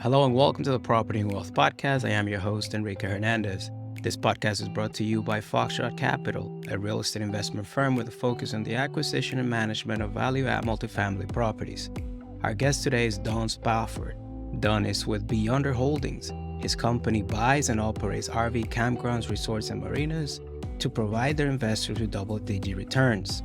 Hello and welcome to the Property and Wealth Podcast. I am your host, Enrique Hernandez. This podcast is brought to you by Foxtrot Capital, a real estate investment firm with a focus on the acquisition and management of value-add multifamily properties. Our guest today is Don Spafford. Don is with Beyonder Holdings. His company buys and operates RV campgrounds, resorts, and marinas to provide their investors with double-digit returns.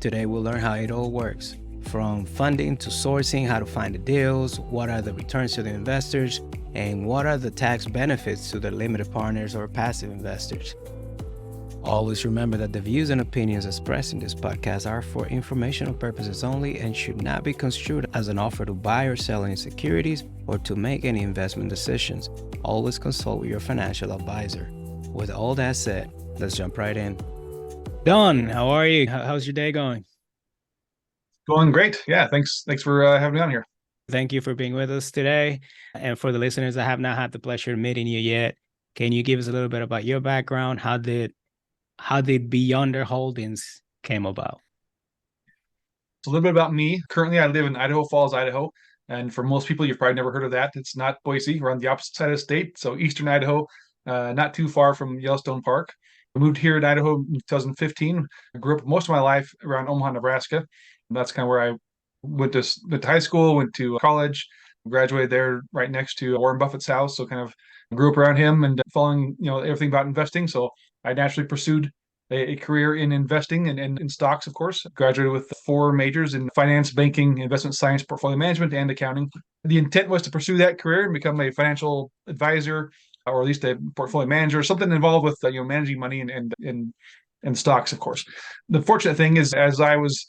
Today we'll learn how it all works, from funding to sourcing, how to find the deals, what are the returns to the investors, and what are the tax benefits to the limited partners or passive investors. Always remember that the views and opinions expressed in this podcast are for informational purposes only and should not be construed as an offer to buy or sell any securities or to make any investment decisions. Always consult with your financial advisor. With all that said, let's jump right in. Don, how are you? How's your day going? Going great. Yeah, thanks for having me on here. Thank you for being with us today. And for the listeners that have not had the pleasure of meeting you yet, can you give us a little bit about your background? How did Beyonder Holdings came about? So a little bit about me. Currently, I live in Idaho Falls, Idaho. And for most people, you've probably never heard of that. It's not Boise. We're on the opposite side of the state. So Eastern Idaho, not too far from Yellowstone Park. I moved here in Idaho in 2015. I grew up most of my life around Omaha, Nebraska. And that's kind of where I went to high school, went to college, graduated there right next to Warren Buffett's house. So kind of grew up around him and following, everything about investing. So I naturally pursued a career in investing and in stocks, of course. Graduated with 4 majors in finance, banking, investment science, portfolio management, and accounting. The intent was to pursue that career and become a financial advisor, or at least a portfolio manager, something involved with managing money and stocks, of course. The fortunate thing is, as I was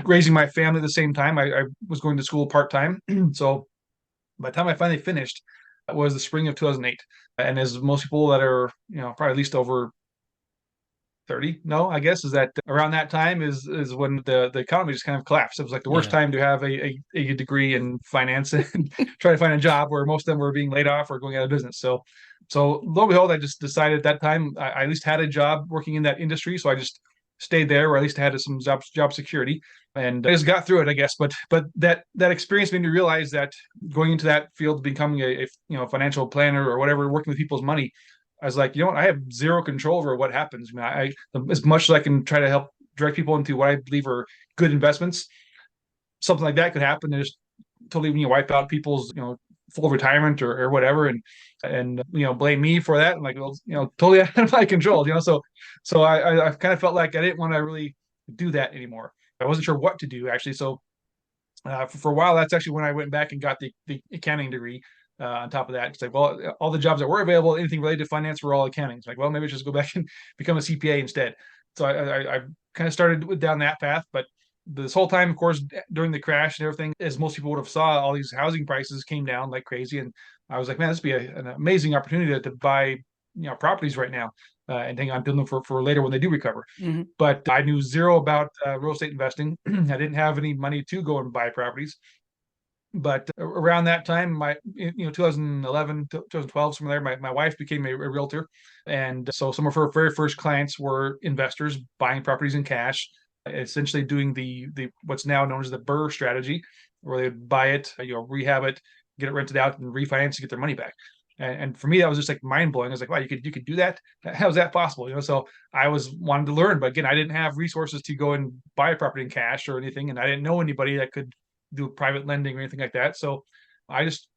raising my family at the same time, I was going to school part-time. So by the time I finally finished, it was the spring of 2008. And as most people that are, probably at least over 30 know, I guess, is that around that time is when the economy just kind of collapsed. It was like the worst time to have a degree in finance and try to find a job, where most of them were being laid off or going out of business. So lo and behold, I just decided at that time I at least had a job working in that industry. So I just stayed there, or at least had some job security, and I just got through it, I guess. But that experience made me realize that going into that field, becoming a financial planner or whatever, working with people's money, I was like, I have zero control over what happens. I as much as I can try to help direct people into what I believe are good investments, something like that could happen and just totally wipe out people's full retirement or whatever, and blame me for that. I'm like, well, totally out of my control. So I kind of felt like I didn't want to really do that anymore. I wasn't sure what to do, actually. So for a while, that's actually when I went back and got the accounting degree. On top of that, it's like, well, all the jobs that were available, anything related to finance, were all accounting. It's like, well, maybe I should just go back and become a CPA instead. So I kind of started down that path. But this whole time, of course, during the crash and everything, as most people would have saw, all these housing prices came down like crazy. And I was like, man, this would be an amazing opportunity to buy properties right now, and hang on to them for later when they do recover. Mm-hmm. But I knew zero about real estate investing. I didn't have any money to go and buy properties. But around that time, 2011, 2012, somewhere there, my wife became a realtor. And so some of her very first clients were investors buying properties in cash, essentially doing the what's now known as the BRRRR strategy, where they would buy it, rehab it, get it rented out, and refinance to get their money back. And for me, that was just like mind blowing. I was like, wow, you could do that? How is that possible? So I was wanting to learn, but again, I didn't have resources to go and buy a property in cash or anything, and I didn't know anybody that could do private lending or anything like that. So I just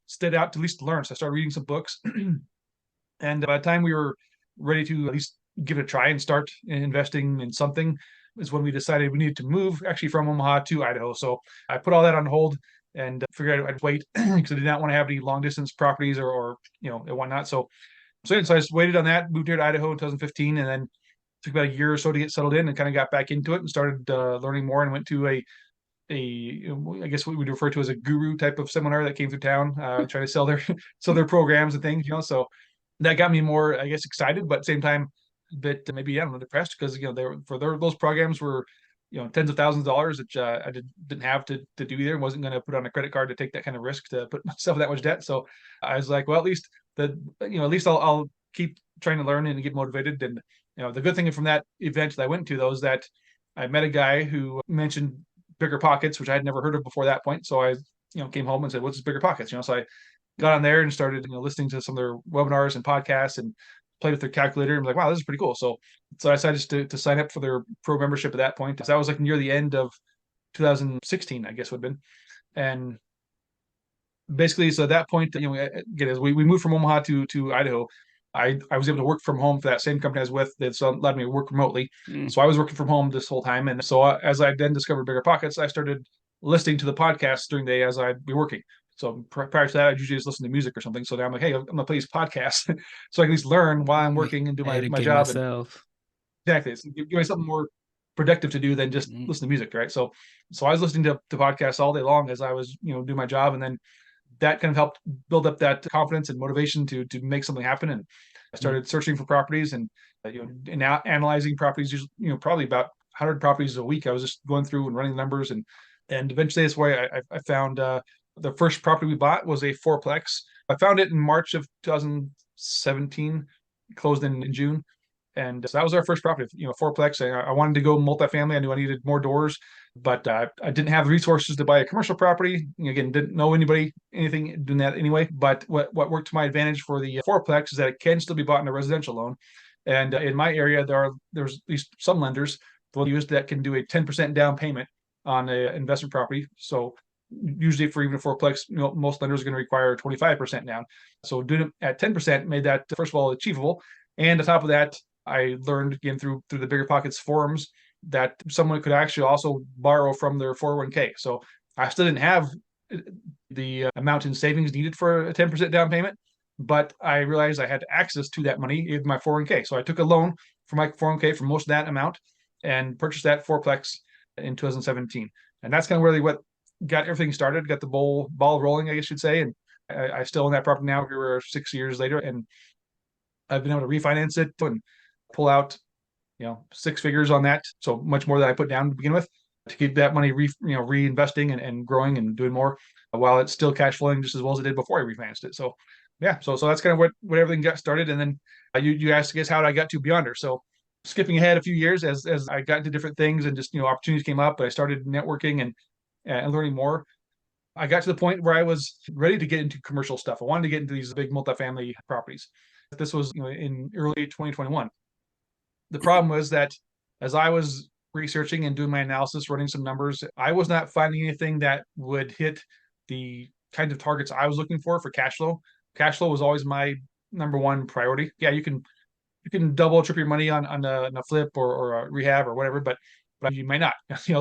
stood out to at least learn. So I started reading some books. And by the time we were ready to at least give it a try and start investing in something, is when we decided we needed to move, actually, from Omaha to Idaho. So I put all that on hold and figured I'd wait because I did not want to have any long distance properties or and whatnot. So I just waited on that, moved here to Idaho in 2015, and then took about a year or so to get settled in and kind of got back into it and started learning more, and went to I guess what we would refer to as a guru type of seminar that came through town, trying to sell their programs and things. So that got me more, I guess, excited, but at the same time, that maybe I'm depressed, because those programs were tens of thousands of dollars, which I didn't have to do either. Wasn't going to put on a credit card to take that kind of risk to put myself in that much debt. So I was like, well, at least I'll keep trying to learn and get motivated. And the good thing from that event that I went to, though, is that I met a guy who mentioned Bigger Pockets, which I had never heard of before that point. So I came home and said, "What's Bigger Pockets?" So I got on there and started listening to some of their webinars and podcasts and played with their calculator and was like, wow, this is pretty cool. So I decided just to sign up for their pro membership at that point. So that was like near the end of 2016, I guess would have been. And basically, so at that point, again, as we moved from Omaha to Idaho, I was able to work from home for that same company I was with. That allowed me to work remotely. So I was working from home this whole time. And so as I then discovered Bigger Pockets, I started listening to the podcast during the day as I'd be working. So prior to that, I'd usually just listen to music or something. So now I'm like, hey, I'm gonna play these podcasts so I can at least learn while I'm working and do my Educate job. And myself. exactly, so give me something more productive to do than just listen to music, right? So I was listening to podcasts all day long as I was doing my job, and then that kind of helped build up that confidence and motivation to make something happen. And I started searching for properties and and now analyzing properties. Probably about 100 properties a week. I was just going through and running the numbers, and eventually that's why I found the first property we bought was a fourplex. I found it in March of 2017, closed in June. And so that was our first property, fourplex. I wanted to go multifamily. I knew I needed more doors, but I didn't have the resources to buy a commercial property. Again, didn't know anything doing that anyway. But what worked to my advantage for the fourplex is that it can still be bought in a residential loan. And in my area, there's at least some lenders will use that can do a 10% down payment on an investment property. So usually for even a fourplex, most lenders are going to require 25% down. So doing it at 10% made that, first of all, achievable. And on top of that, I learned again through the Bigger Pockets forums that someone could actually also borrow from their 401k. So I still didn't have the amount in savings needed for a 10% down payment, but I realized I had access to that money in my 401k. So I took a loan for my 401k for most of that amount and purchased that fourplex in 2017. And that's kind of really what got everything started, got the ball rolling, I guess you'd say. And I still own that property now. We were 6 years later, and I've been able to refinance it and pull out, six figures on that. So much more than I put down to begin with, to keep that money reinvesting and growing and doing more while it's still cash flowing just as well as it did before I refinanced it. So yeah, so that's kind of what everything got started. And then you asked, I guess, how I got to Beyonder. So skipping ahead a few years as I got into different things and just opportunities came up, but I started networking and learning more. I got to the point where I was ready to get into commercial stuff. I wanted to get into these big multifamily properties. This was in early 2021. The problem was that as I was researching and doing my analysis, running some numbers, I was not finding anything that would hit the kind of targets I was looking for cash flow. Cash flow was always my number one priority. Yeah, you can double, triple your money on a flip or a rehab or whatever, but you may not.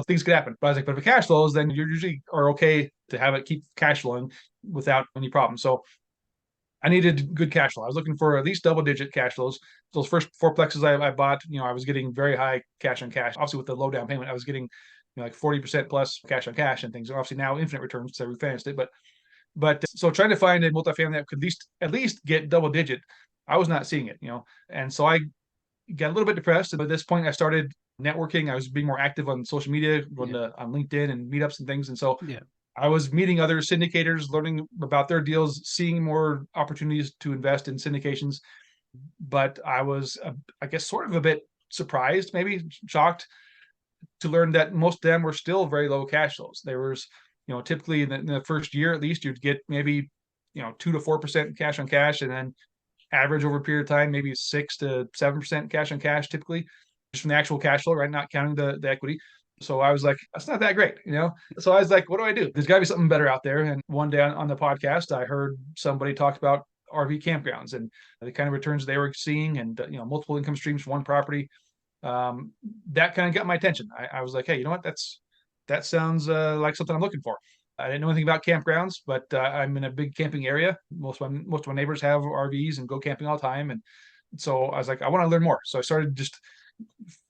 Things could happen. But I was like, but if cash flows, then you usually are okay to have it keep cash flowing without any problem. So I needed good cash flow. I was looking for at least double-digit cash flows. Those first fourplexes I bought, I was getting very high cash on cash. Obviously, with the low down payment, I was getting like 40% plus cash on cash and things. And obviously now infinite returns because I refinanced it. But so trying to find a multifamily that could at least get double digit, I was not seeing it. And so I got a little bit depressed. But at this point, I started networking. I was being more active on social media, on LinkedIn and meetups and things. And so Yeah. I was meeting other syndicators, learning about their deals, seeing more opportunities to invest in syndications. But I was, I guess, sort of a bit surprised, maybe shocked, to learn that most of them were still very low cash flows. There was, typically in the first year at least, you'd get maybe 2 to 4% cash on cash, and then average over a period of time, maybe 6 to 7% cash on cash, typically, just from the actual cash flow, right? Not counting the equity. So I was like, that's not that great, So I was like, what do I do? There's got to be something better out there. And one day on the podcast, I heard somebody talk about RV campgrounds and the kind of returns they were seeing, and multiple income streams from one property. That kind of got my attention. I was like, hey, you know what? That sounds like something I'm looking for. I didn't know anything about campgrounds, but I'm in a big camping area. Most of my neighbors have RVs and go camping all the time, and so I was like, I want to learn more. So I started just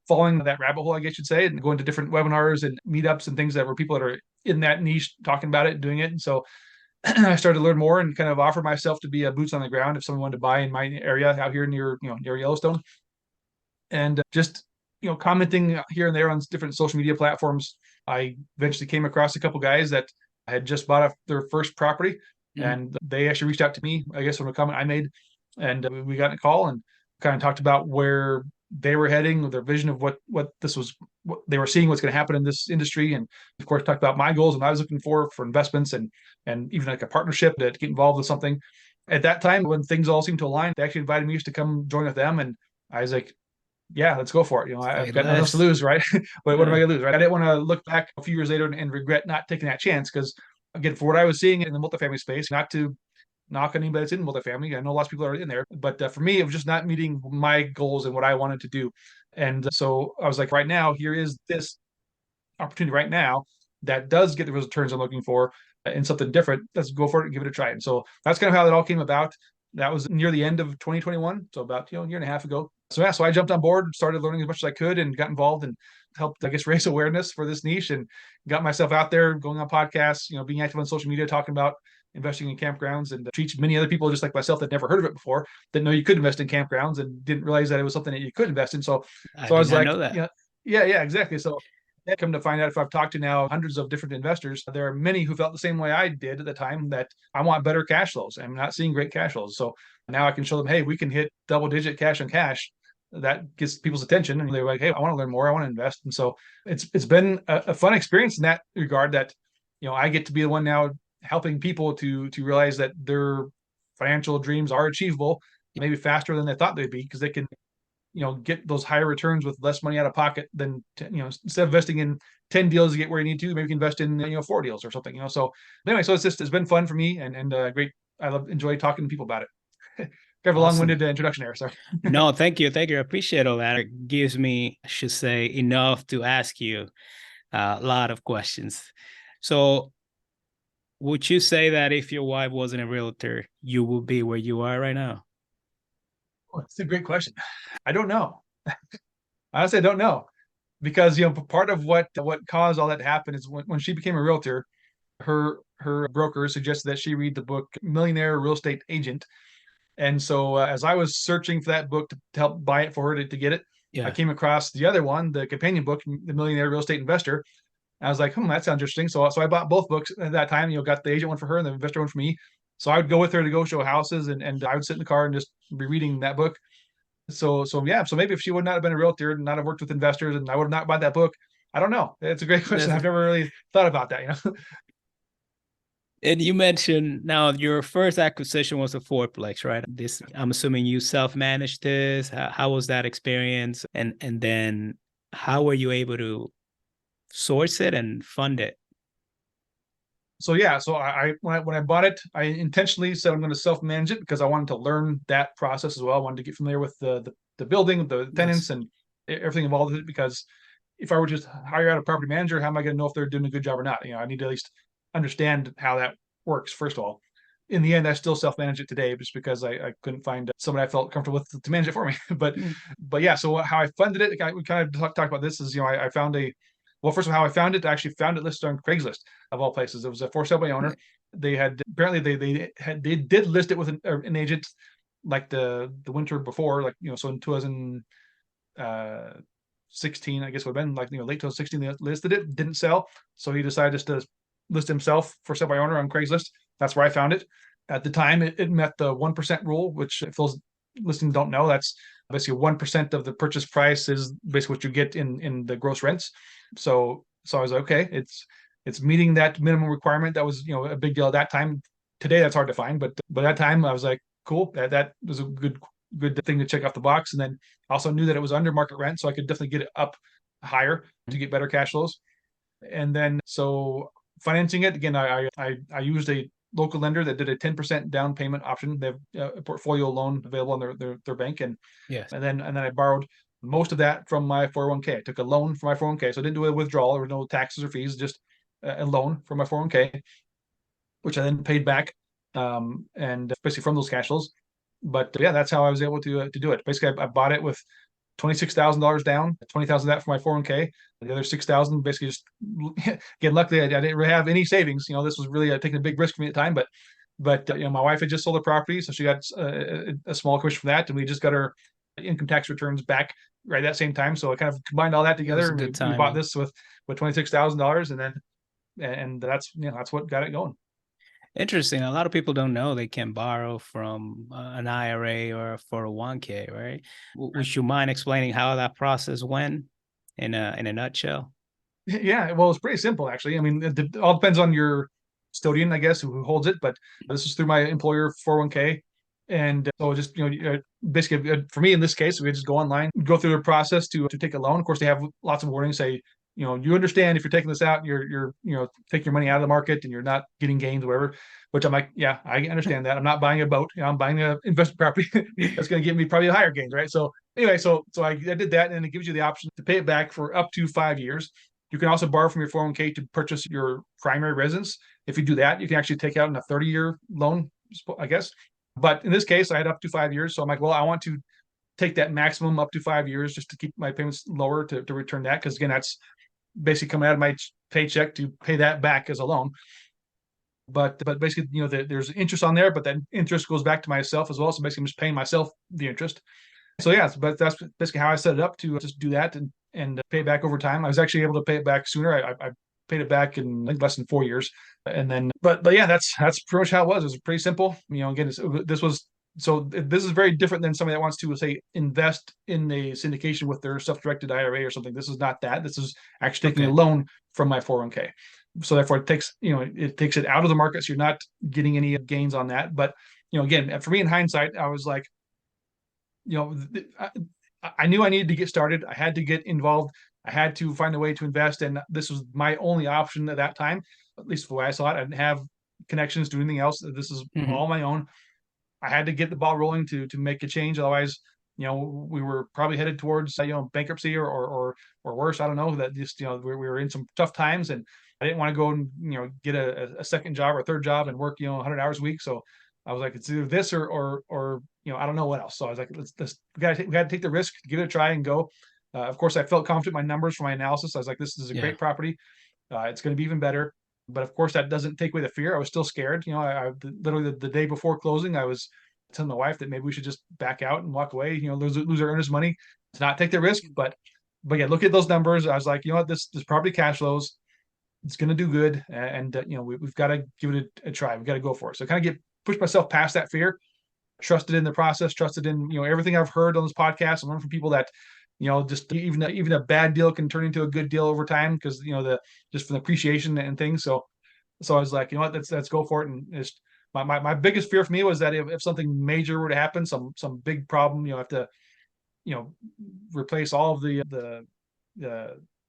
following that rabbit hole, I guess you'd say, and going to different webinars and meetups and things that were people that are in that niche talking about it and doing it. And so I started to learn more and kind of offer myself to be a boots on the ground if someone wanted to buy in my area out here near Yellowstone, and just commenting here and there on different social media platforms. I eventually came across a couple guys that had just bought their first property, and they actually reached out to me, I guess, from a comment I made, and we got a call and kind of talked about where they were heading, their vision of what this was what they were seeing what's going to happen in this industry, and of course talked about my goals and what I was looking for investments, and even like a partnership to get involved with something. At that time, when things all seemed to align, they actually invited me to come join with them, and I was like, yeah, let's go for it. I've Say got nothing else to less. lose, right? What am I Yeah. going to lose, right? I didn't want to look back a few years later and regret not taking that chance, because again, for what I was seeing in the multifamily space, not to knock on anybody that's in multifamily, I know lots of people are in there, but for me, it was just not meeting my goals and what I wanted to do. And so I was like, right now, here is this opportunity right now that does get the returns I'm looking for and something different. Let's go for it and give it a try. And so that's kind of how that all came about. That was near the end of 2021, so about a year and a half ago. So yeah, so I jumped on board, started learning as much as I could, and got involved and helped, I guess, raise awareness for this niche, and got myself out there, going on podcasts, being active on social media, talking about investing in campgrounds, and teach many other people just like myself that never heard of it before, didn't know you could invest in campgrounds, and didn't realize that it was something that you could invest in. So, I so I did was not like, know that. yeah, exactly. So come to find out, if I've talked to now hundreds of different investors, there are many who felt the same way I did at the time, that I want better cash flows. I'm not seeing great cash flows. So now I can show them, hey, we can hit double digit cash on cash. That gets people's attention, and they're like, hey, I want to learn more. I want to invest. And so it's been a fun experience in that regard, that I get to be the one now helping people to realize that their financial dreams are achievable, maybe faster than they thought they'd be, because they can get those higher returns with less money out of pocket than instead of investing in 10 deals to get where you need to, maybe you can invest in 4 deals or something. So anyway, so it's been fun for me, and great. Enjoy talking to people about it. Kind of a Awesome. long-winded introduction there. Sorry. No, thank you. Thank you. I appreciate all that. It gives me, I should say, enough to ask you a lot of questions. So, would you say that if your wife wasn't a realtor, you would be where you are right now? Oh, that's a great question. I don't know. Honestly, I don't know, because part of what caused all that to happen is when she became a realtor, her broker suggested that she read the book Millionaire Real Estate Agent. And so as I was searching for that book to help buy it for her to get it, I Yeah. came across the other one, the companion book, The Millionaire Real Estate Investor. And I was like, that sounds interesting. So I bought both books at that time, got the agent one for her and the investor one for me. So I would go with her to go show houses, and I would sit in the car and just be reading that book. So yeah, so maybe if she would not have been a realtor and not have worked with investors, and I would have not bought that book, I don't know. It's a great question. That's, I've never really thought about that. and you mentioned now your first acquisition was a fourplex, right? This, I'm assuming you self-managed this. How was that experience? And then how were you able to source it and fund it? So yeah, so when I bought it, I intentionally said I'm going to self-manage it, because I wanted to learn that process as well. I wanted to get familiar with the building, the Yes. tenants, and everything involved with it, because if I were just hire out a property manager, how am I going to know if they're doing a good job or not? I need to at least understand how that works, first of all. In the end, I still self-manage it today, just because I couldn't find someone I felt comfortable with to manage it for me. but Mm. but yeah, so how I funded it, we kind of talked about this, is I found well, first of all, how I found it, I actually found it listed on Craigslist, of all places. It was a for sale by owner. They had apparently they did list it with an agent, like the winter before, like so in 2016, I guess would have been like late 2016, they listed it, didn't sell, so he decided just to list himself for sale by owner on Craigslist. That's where I found it. At the time, it met the 1% rule, which, if those listening don't know, that's basically 1% of the purchase price is basically what you get in the gross rents. So I was like, okay, it's meeting that minimum requirement. That was a big deal at that time. Today that's hard to find, but at that time I was like, cool, that was a good thing to check off the box. And then also knew that it was under market rent, so I could definitely get it up higher to get better cash flows. And then so financing it again, I used a local lender that did a 10% down payment option. They have a portfolio loan available on their bank, and Yes. and then I borrowed most of that from my 401k. I took a loan for my 401k, so I didn't do a withdrawal. There were no taxes or fees, just a loan for my 401k, which I then paid back, and basically from those cash flows. But yeah, that's how I was able to do it. Basically, I bought it with $26,000 down, 20,000 of that for my 401k. The other 6,000 basically just again, luckily I didn't really have any savings. This was really taking a big risk for me at the time, but my wife had just sold a property, so she got a small commission from that, and we just got our income tax returns back right that same time. So I kind of combined all that It was together, a and good we bought timing. this with $26,000, and that's what got it going. Interesting. A lot of people don't know they can borrow from an IRA or a 401k, right? Would you mind explaining how that process went? in a nutshell? Yeah, well, it's pretty simple actually. I mean, it all depends on your custodian, I guess, who holds it. But this is through my employer 401k, and so just basically for me in this case, we just go online, go through the process to take a loan. Of course, they have lots of warnings, say you understand if you're taking this out, you're taking your money out of the market and you're not getting gains, or whatever. Which I'm like, yeah, I understand that. I'm not buying a boat. I'm buying an investment property that's going to give me probably higher gains, right? So anyway, so I did that, and it gives you the option to pay it back for up to 5 years. You can also borrow from your 401k to purchase your primary residence. If you do that, you can actually take out in a 30-year loan, I guess. But in this case, I had up to 5 years. So I'm like, well, I want to take that maximum up to 5 years just to keep my payments lower to return that. Because again, that's basically coming out of my paycheck to pay that back as a loan. But basically, there's interest on there, but that interest goes back to myself as well. So basically, I'm just paying myself the interest. So yeah, but that's basically how I set it up to just do that and pay it back over time. I was actually able to pay it back sooner. I paid it back in, I think, less than 4 years, and then but yeah, that's pretty much how it was. It was pretty simple. Again, this is very different than somebody that wants to, say, invest in a syndication with their self-directed IRA or something. This is not that. This is actually taking a loan from my 401k. So therefore, it takes it out of the market, so you're not getting any gains on that. But again, for me in hindsight, I was like, I knew I needed to get started. I had to get involved. I had to find a way to invest, and this was my only option at that time, at least the way I saw it. I didn't have connections to anything else. This is all my own. I had to get the ball rolling to make a change. Otherwise, we were probably headed towards bankruptcy or worse. I don't know. That just we were in some tough times, and I didn't want to go and get a second job or a third job and work 100 hours a week. So I was like, it's either this or I don't know what else. So I was like, we got to take the risk, give it a try, and go. Of course, I felt confident in my numbers for my analysis. I was like, this is a great property. It's going to be even better. But of course, that doesn't take away the fear. I was still scared. I literally the day before closing, I was telling my wife that maybe we should just back out and walk away. Lose our earnest money to not take the risk. But yeah, look at those numbers. I was like, what, this property cash flows. It's going to do good, and we've got to give it a try. We've got to go for it. So kind of push myself past that fear, trusted in the process, trusted in everything I've heard on this podcast and learned from people that just even a bad deal can turn into a good deal over time because just from the appreciation and things. So I was like, let's go for it. And it's my biggest fear for me was that if something major were to happen, some big problem, have to replace all of the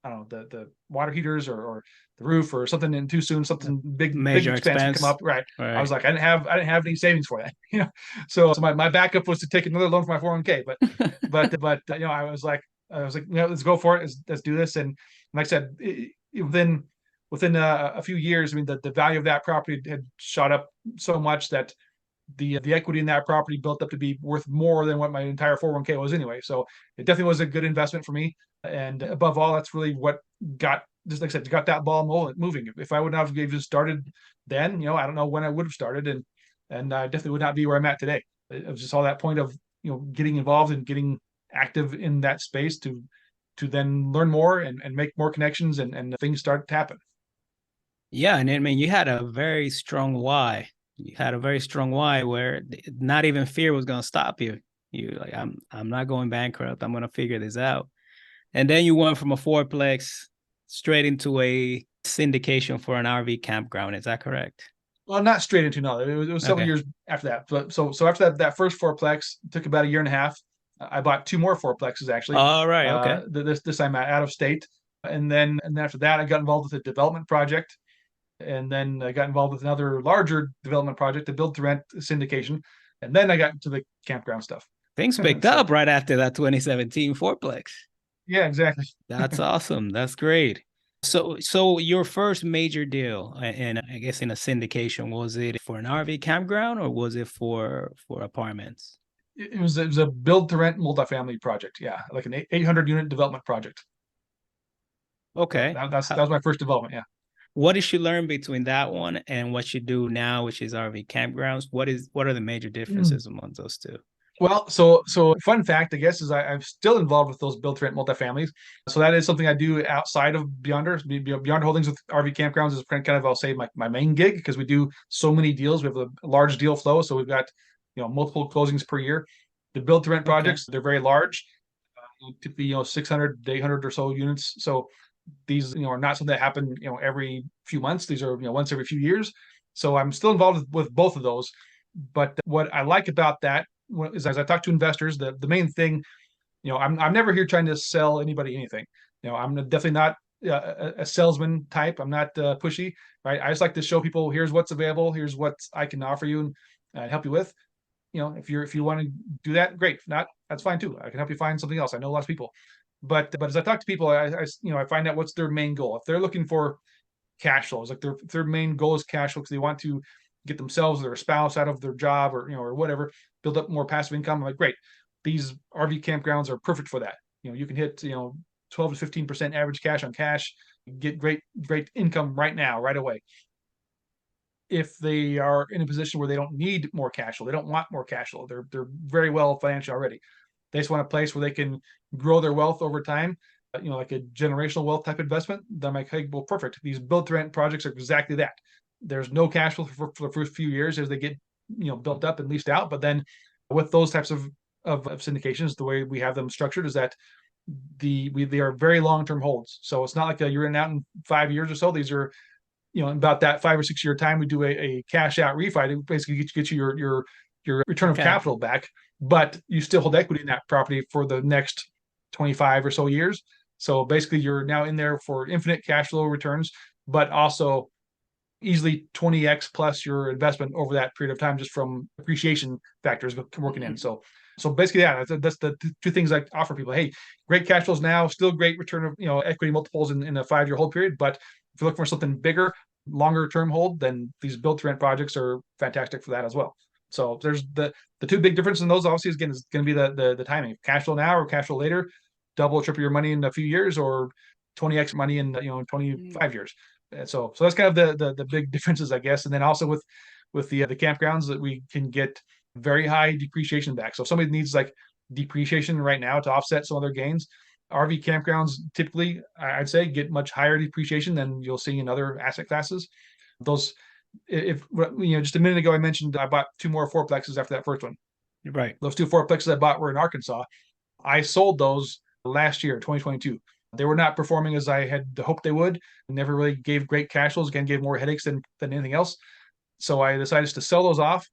I don't know, the water heaters or the roof or something in too soon, something big expense would come up. Right. I was like, I didn't have any savings for that. So my backup was to take another loan for my 401k. But I was like, let's go for it. Let's do this. And like I said, within a few years, I mean, the value of that property had shot up so much that the equity in that property built up to be worth more than what my entire 401k was anyway. So it definitely was a good investment for me. And above all, that's really what just like I said, got that ball moving. If I would not have even started then, I don't know when I would have started, and I definitely would not be where I'm at today. It was just all that point of getting involved and getting active in that space to then learn more and make more connections and things start to happen. Yeah, and I mean, you had a very strong why. You had a very strong why where not even fear was going to stop you. You like, I'm not going bankrupt. I'm going to figure this out. And then you went from a fourplex straight into a syndication for an RV campground. Is that correct? Well, not straight into, no. It was several years after that. But so after that first fourplex, it took about a year and a half. I bought two more fourplexes actually. All right. Okay. This time out of state, and then after that, I got involved with a development project, and then I got involved with another larger development project, the build to rent syndication, and then I got into the campground stuff. Things picked up right after that 2017 fourplex. Yeah, exactly. That's awesome. That's great. So your first major deal, and I guess in a syndication, was it for an RV campground or was it for apartments? It was a build to rent multifamily project. Yeah, like an 800 unit development project. Okay, that was my first development. Yeah. What did you learn between that one and what you do now, which is RV campgrounds? What are the major differences among those two? Well, so fun fact, I guess, is I'm still involved with those build to rent multifamilies. So that is something I do outside of Beyonder. Beyond Holdings with RV campgrounds is kind of, I'll say, my main gig because we do so many deals. We have a large deal flow, so we've got multiple closings per year. The build to rent projects, they're very large. typically 600 to 800 or so units. So these are not something that happen every few months. These are once every few years. So I'm still involved with both of those. But what I like about that is, as I talk to investors, the main thing, I'm never here trying to sell anybody anything. I'm definitely not a salesman type. I'm not pushy, right? I just like to show people, here's what's available, here's what I can offer you and help you with. If you want to do that, great. If not, that's fine too. I can help you find something else. I know lots of people, but as I talk to people, I find out what's their main goal. If they're looking for cash flows, like their main goal is cash flow because they want to get themselves or their spouse out of their job or whatever, build up more passive income. I'm like, great, these RV campgrounds are perfect for that. You can hit 12 to 15% average cash on cash, get great income right now, right away. If they are in a position where they don't need more cash flow, they don't want more cash flow, they're very well financially already. They just want a place where they can grow their wealth over time, like a generational wealth type investment. Then I'm like, hey, well, perfect. These build to rent projects are exactly that. There's no cash flow for the first few years as they get built up and leased out, but then with those types of syndications, the way we have them structured is that they are very long term holds. So it's not like you're in and out in 5 years or so. These are in about that 5 or 6 year time, we do a cash out refi to basically get you your return of capital back, but you still hold equity in that property for the next 25 or so years. So basically, you're now in there for infinite cash flow returns, but also easily 20x plus your investment over that period of time, just from appreciation factors working in. So basically, yeah, that's the two things I offer people. Hey, great cash flows now, still great return of equity multiples in a 5 year hold period. But if you're looking for something bigger, longer term hold, then these build to rent projects are fantastic for that as well. So there's the two big differences in those. Obviously, again, is going to be the timing. Cash flow now or cash flow later, double, triple your money in a few years, or 20x money in 25 years. And so that's kind of the big differences, I guess. And then also with the campgrounds, that we can get very high depreciation back. So if somebody needs like depreciation right now to offset some of their gains, RV campgrounds typically, I'd say, get much higher depreciation than you'll see in other asset classes. Those, if just a minute ago I mentioned I bought 2 more fourplexes after that first one. Right. Those 2 fourplexes I bought were in Arkansas. I sold those last year, 2022. They were not performing as I had hoped they would. Never really gave great cash flows. Again, gave more headaches than anything else. So I decided to sell those off,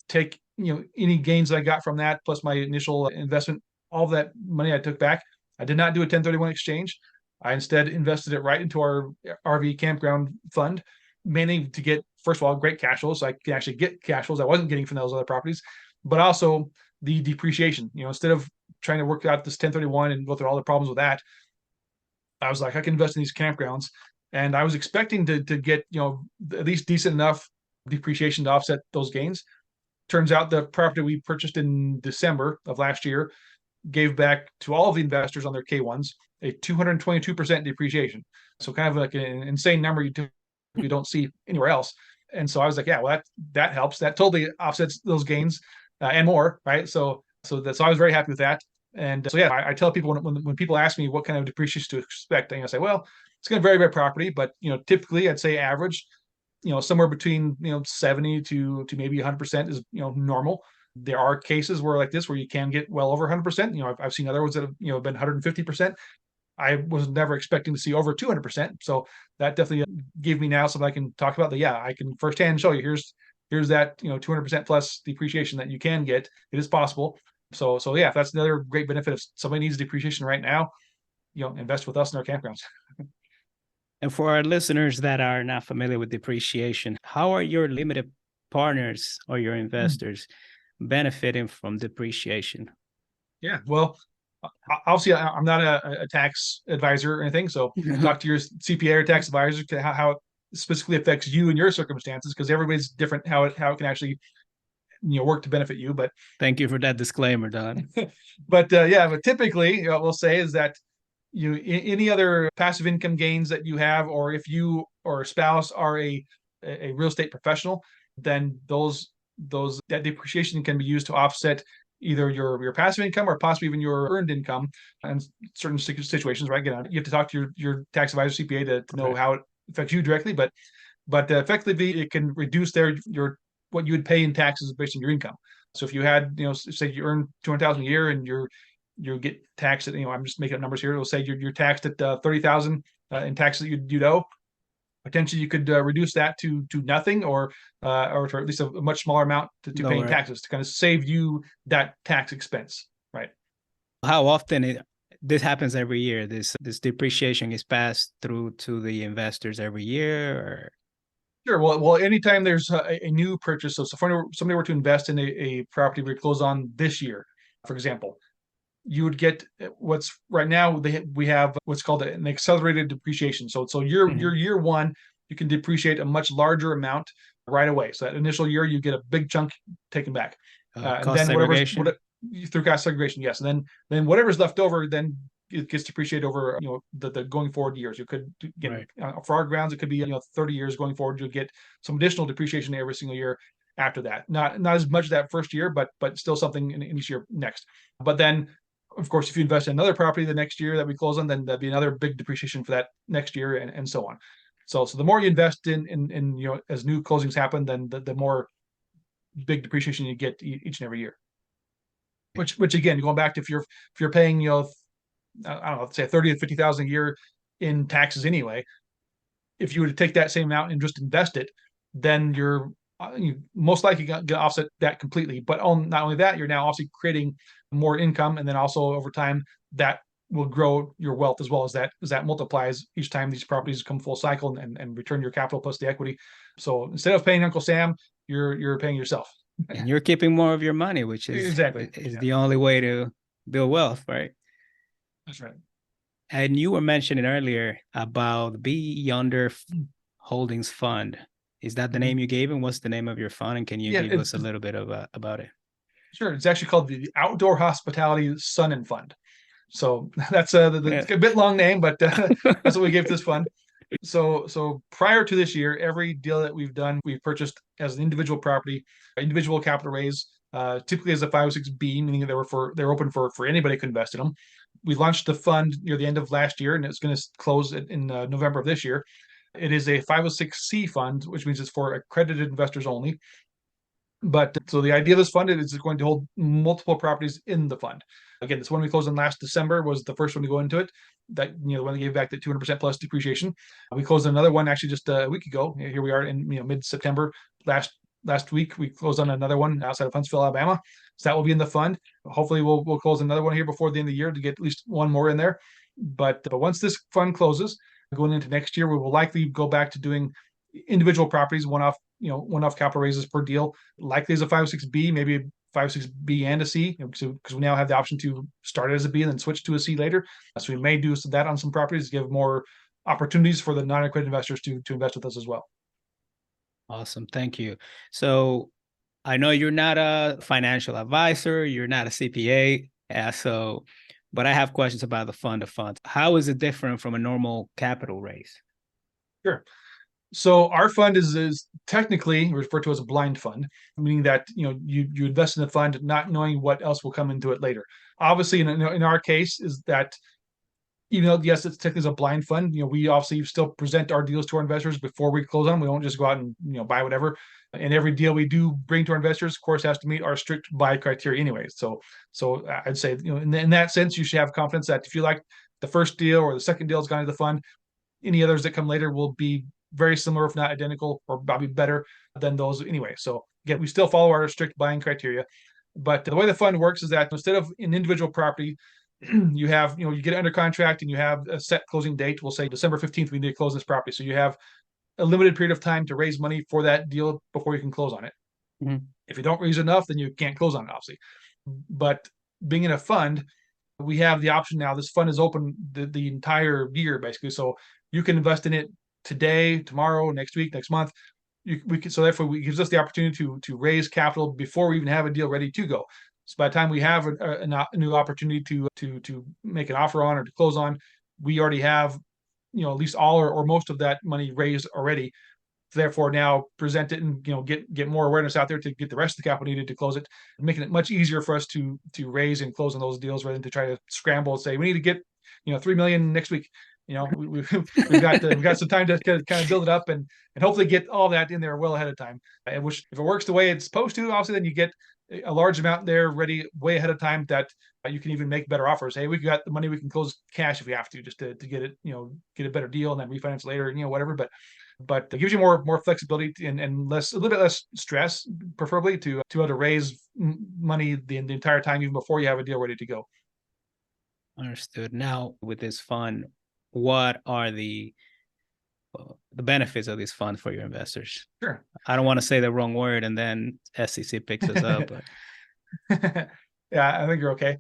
take any gains that I got from that plus my initial investment, all of that money I took back. I did not do a 1031 exchange. I instead invested it right into our RV campground fund, mainly to get, first of all, great cash flows. So I can actually get cash flows I wasn't getting from those other properties, but also the depreciation. Instead of trying to work out this 1031 and go through all the problems with that, I was like, I can invest in these campgrounds. And I was expecting to get, at least decent enough depreciation to offset those gains. Turns out the property we purchased in December of last year gave back to all of the investors on their K1s a 222% depreciation. So kind of like an insane number you don't see anywhere else. And so I was like, yeah, well, that helps. That totally offsets those gains and more, right? So I was very happy with that. And so, yeah, I tell people when people ask me what kind of depreciation to expect, I say, well, it's going to vary by property, but typically I'd say average, somewhere between 70 to maybe 100% is normal. There are cases where like this where you can get well over 100%. I've seen other ones that have been 150%. I was never expecting to see over 200%. So that definitely gave me now something I can talk about. That yeah, I can firsthand show you here's that 200% plus depreciation that you can get. It is possible. So yeah, that's another great benefit. If somebody needs depreciation right now, invest with us in our campgrounds. And for our listeners that are not familiar with depreciation, how are your limited partners or your investors benefiting from depreciation? Yeah, well, obviously, I'm not a tax advisor or anything. So talk to your CPA or tax advisor to how it specifically affects you and your circumstances, because everybody's different how it can actually work to benefit you. But thank you for that disclaimer, Don. but typically what we'll say is that any other passive income gains that you have, or if you or a spouse are a real estate professional, then that depreciation can be used to offset either your passive income or possibly even your earned income in certain situations, right? Again, you have to talk to your tax advisor, CPA, to know how it affects you directly, but effectively it can reduce your what you would pay in taxes based on your income. So if you had, say you earn 200,000 a year and you get taxed at, I'm just making up numbers here. It'll say you're taxed at 30,000 in taxes that you'd owe. Potentially, you could reduce that to nothing, or to at least a much smaller amount to paying taxes, to kind of save you that tax expense, right? How often this happens every year? This depreciation is passed through to the investors every year, or? Sure. Well, anytime there's a new purchase, so if somebody were to invest in a property we close on this year, for example, you would get what's right now we have what's called an accelerated depreciation. So your year one, you can depreciate a much larger amount right away. So that initial year, you get a big chunk taken back, and Cost then segregation? through cost segregation, yes. And then whatever's left over, then it gets depreciated over the going forward years. You could get Right. For our grounds, it could be 30 years going forward. You'll get some additional depreciation every single year after that. Not as much that first year, but still something in each year next. But then, of course, if you invest in another property the next year that we close on, then that'd be another big depreciation for that next year, and so on. So the more you invest in as new closings happen, then the more big depreciation you get each and every year. Which again, going back to if you're paying I don't know, say 30 to 50,000 a year in taxes anyway, if you were to take that same amount and just invest it, then you most likely going to offset that completely. But not only that, you're now also creating more income, and then also over time that will grow your wealth as well, as that multiplies each time these properties come full cycle and return your capital plus the equity. So instead of paying Uncle Sam, you're paying yourself. And you're keeping more of your money, which is the only way to build wealth, right? That's right. And you were mentioning earlier about Be Yonder Holdings Fund. Is that the name you gave, and what's the name of your fund? And can you give us a little bit of about it? Sure. It's actually called the Outdoor Hospitality Sun and Fund. So that's a bit long name, but that's what we gave this fund. So prior to this year, every deal that we've done, we've purchased as an individual property, individual capital raise, typically as a 506B, meaning they're open for anybody to invest in them. We launched the fund near the end of last year, and it's going to close in November of this year. It is a 506C fund, which means it's for accredited investors only. But so the idea of this fund is it's going to hold multiple properties in the fund. Again, this one we closed in last December was the first one to go into it. That the one that gave back the 200% plus depreciation. We closed another one actually just a week ago. Here we are in mid-September. Last week we closed on another one outside of Huntsville, Alabama. So that will be in the fund. Hopefully we'll close another one here before the end of the year to get at least one more in there. But once this fund closes, going into next year, we will likely go back to doing individual properties, one-off capital raises per deal. Likely as a 506B, maybe a 506B and a C, because we now have the option to start it as a B and then switch to a C later. So we may do that on some properties, give more opportunities for the non-accredited investors to invest with us as well. Awesome. Thank you. So I know you're not a financial advisor, you're not a CPA, but I have questions about the fund of funds. How is it different from a normal capital raise? Sure. So our fund is technically referred to as a blind fund, meaning that you invest in the fund not knowing what else will come into it later. Obviously, in our case, is that even though yes, it's technically a blind fund, we obviously still present our deals to our investors before we close on them. We don't just go out and buy whatever. And every deal we do bring to our investors, of course, has to meet our strict buy criteria anyway. So I'd say in that sense, you should have confidence that if you like the first deal or the second deal has gone into the fund, any others that come later will be very similar, if not identical, or probably better than those anyway. So again, we still follow our strict buying criteria. But the way the fund works is that instead of an individual property, you have, you get it under contract and you have a set closing date. We'll say December 15th, we need to close this property. So you have a limited period of time to raise money for that deal before you can close on it. Mm-hmm. If you don't raise enough, then you can't close on it, obviously. But being in a fund, we have the option now. This fund is open the entire year, basically. So you can invest in it today, tomorrow, next week, next month. So therefore, it gives us the opportunity to raise capital before we even have a deal ready to go. So by the time we have a new opportunity to make an offer on or to close on, we already have at least all or most of that money raised already. Therefore, now present it and get more awareness out there to get the rest of the capital needed to close it, making it much easier for us to raise and close on those deals rather than to try to scramble and say we need to get $3 million next week. We've got some time to kind of build it up and hopefully get all that in there well ahead of time. Which if it works the way it's supposed to, obviously then you get a large amount there ready way ahead of time that you can even make better offers. Hey, we got the money, we can close cash if we have to, just to get it, get a better deal and then refinance later, whatever. But it gives you more flexibility and a little bit less stress, preferably to be able to raise money the entire time, even before you have a deal ready to go. Understood. Now, with this fund, what are the benefits of this fund for your investors? Sure. I don't want to say the wrong word and then SEC picks us up. But yeah, I think you're okay.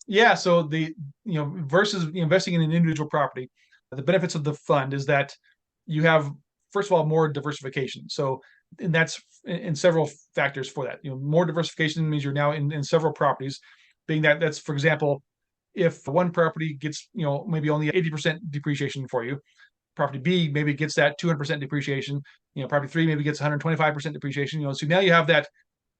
Yeah, so versus investing in an individual property, the benefits of the fund is that you have, first of all, more diversification. So, and that's in several factors for that. More diversification means you're now in several properties, being that's, for example, if one property gets, maybe only 80% depreciation for you, property B maybe gets that 200% depreciation, property 3 maybe gets 125% depreciation, so now you have that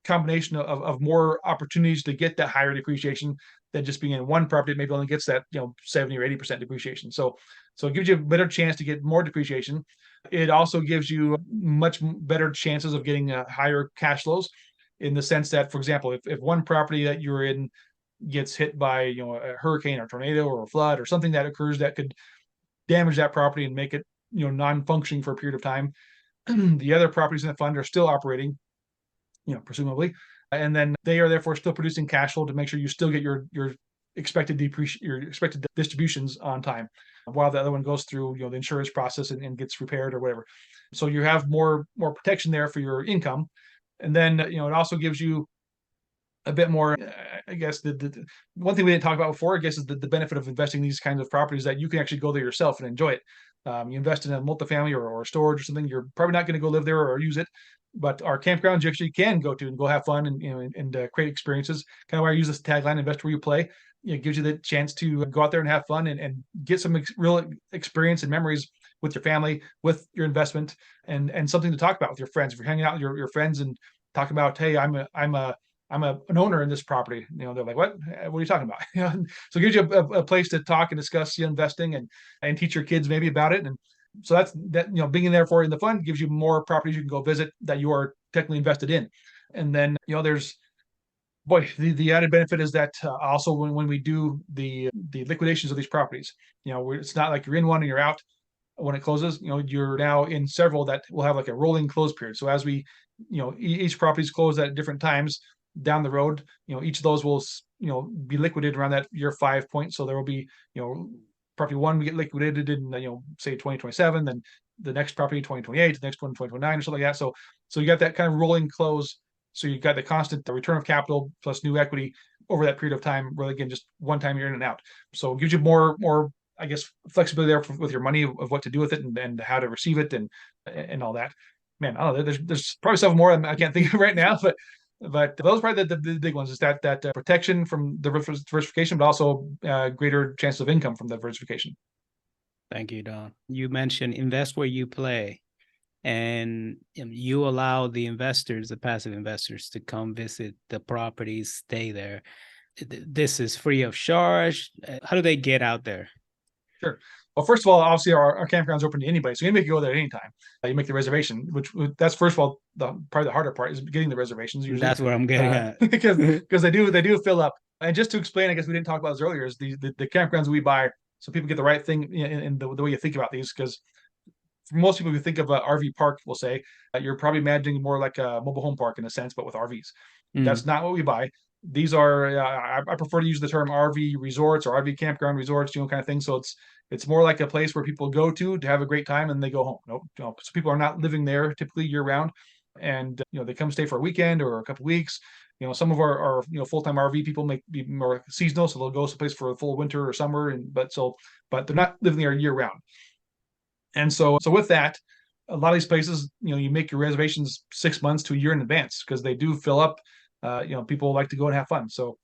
combination of more opportunities to get that higher depreciation than just being in one property maybe only gets that 70 or 80% depreciation. So it gives you a better chance to get more depreciation. It also gives you much better chances of getting higher cash flows, in the sense that, for example, if one property that you're in gets hit by a hurricane or tornado or a flood or something that occurs that could damage that property and make it non-functioning for a period of time, the other properties in the fund are still operating, presumably, and then they are therefore still producing cash flow to make sure you still get your expected distributions on time, while the other one goes through the insurance process and gets repaired or whatever. So you have more protection there for your income, and then it also gives you a bit more. I guess the one thing we didn't talk about before, I guess, is the benefit of investing in these kinds of properties, that you can actually go there yourself and enjoy it. You invest in a multifamily or storage or something, you're probably not going to go live there or use it. But our campgrounds, you actually can go to and go have fun and create experiences. Kind of why I use this tagline, invest where you play. It gives you the chance to go out there and have fun and get some real experience and memories with your family, with your investment, and something to talk about with your friends. If you're hanging out with your friends and talking about, hey, I'm an owner in this property, they're like, what are you talking about? So it gives you a place to talk and discuss investing and teach your kids maybe about it. And so that's being in there for in the fund gives you more properties you can go visit that you are technically invested in. And then there's the added benefit is that also when we do the liquidations of these properties, it's not like you're in one and you're out when it closes. You're now in several that will have like a rolling close period. So as we each property's closed at different times down the road, each of those will be liquidated around that year 5 point. So there will be property 1 we get liquidated in say 2027, then the next property 2028, the next one 2029 or something like that. So you got that kind of rolling close. So you've got the constant return of capital plus new equity over that period of time, rather than just one time you're in and out. So it gives you more I guess flexibility there with your money of what to do with it and how to receive it and all that. Man, I don't know. There's probably several more I can't think of right now, but those are probably the big ones. Is that protection from the diversification, but also greater chance of income from the diversification. Thank you, Don. You mentioned invest where you play, and you allow the investors, the passive investors, to come visit the properties, stay there. This is free of charge. How do they get out there? Sure. Well, first of all, obviously our campground's open to anybody, so anybody can go there at any time. You make the reservation, which that's first of all probably the harder part is getting the reservations. Usually, that's where I'm getting at, because they do fill up. And just to explain, I guess we didn't talk about this earlier, is the campgrounds we buy, so people get the right thing in the way you think about these. Because for most people, who think of an RV park, will say you're probably imagining more like a mobile home park in a sense, but with RVs. That's not what we buy. These are I prefer to use the term RV resorts or RV campground resorts, kind of thing. So it's more like a place where people go to have a great time and they go home. Nope. So people are not living there typically year round, and they come stay for a weekend or a couple of weeks. Some of our full-time RV people may be more seasonal, so they'll go someplace for a full winter or summer, but they're not living there year round. And so with that, a lot of these places, you make your reservations 6 months to a year in advance, because they do fill up. People like to go and have fun. So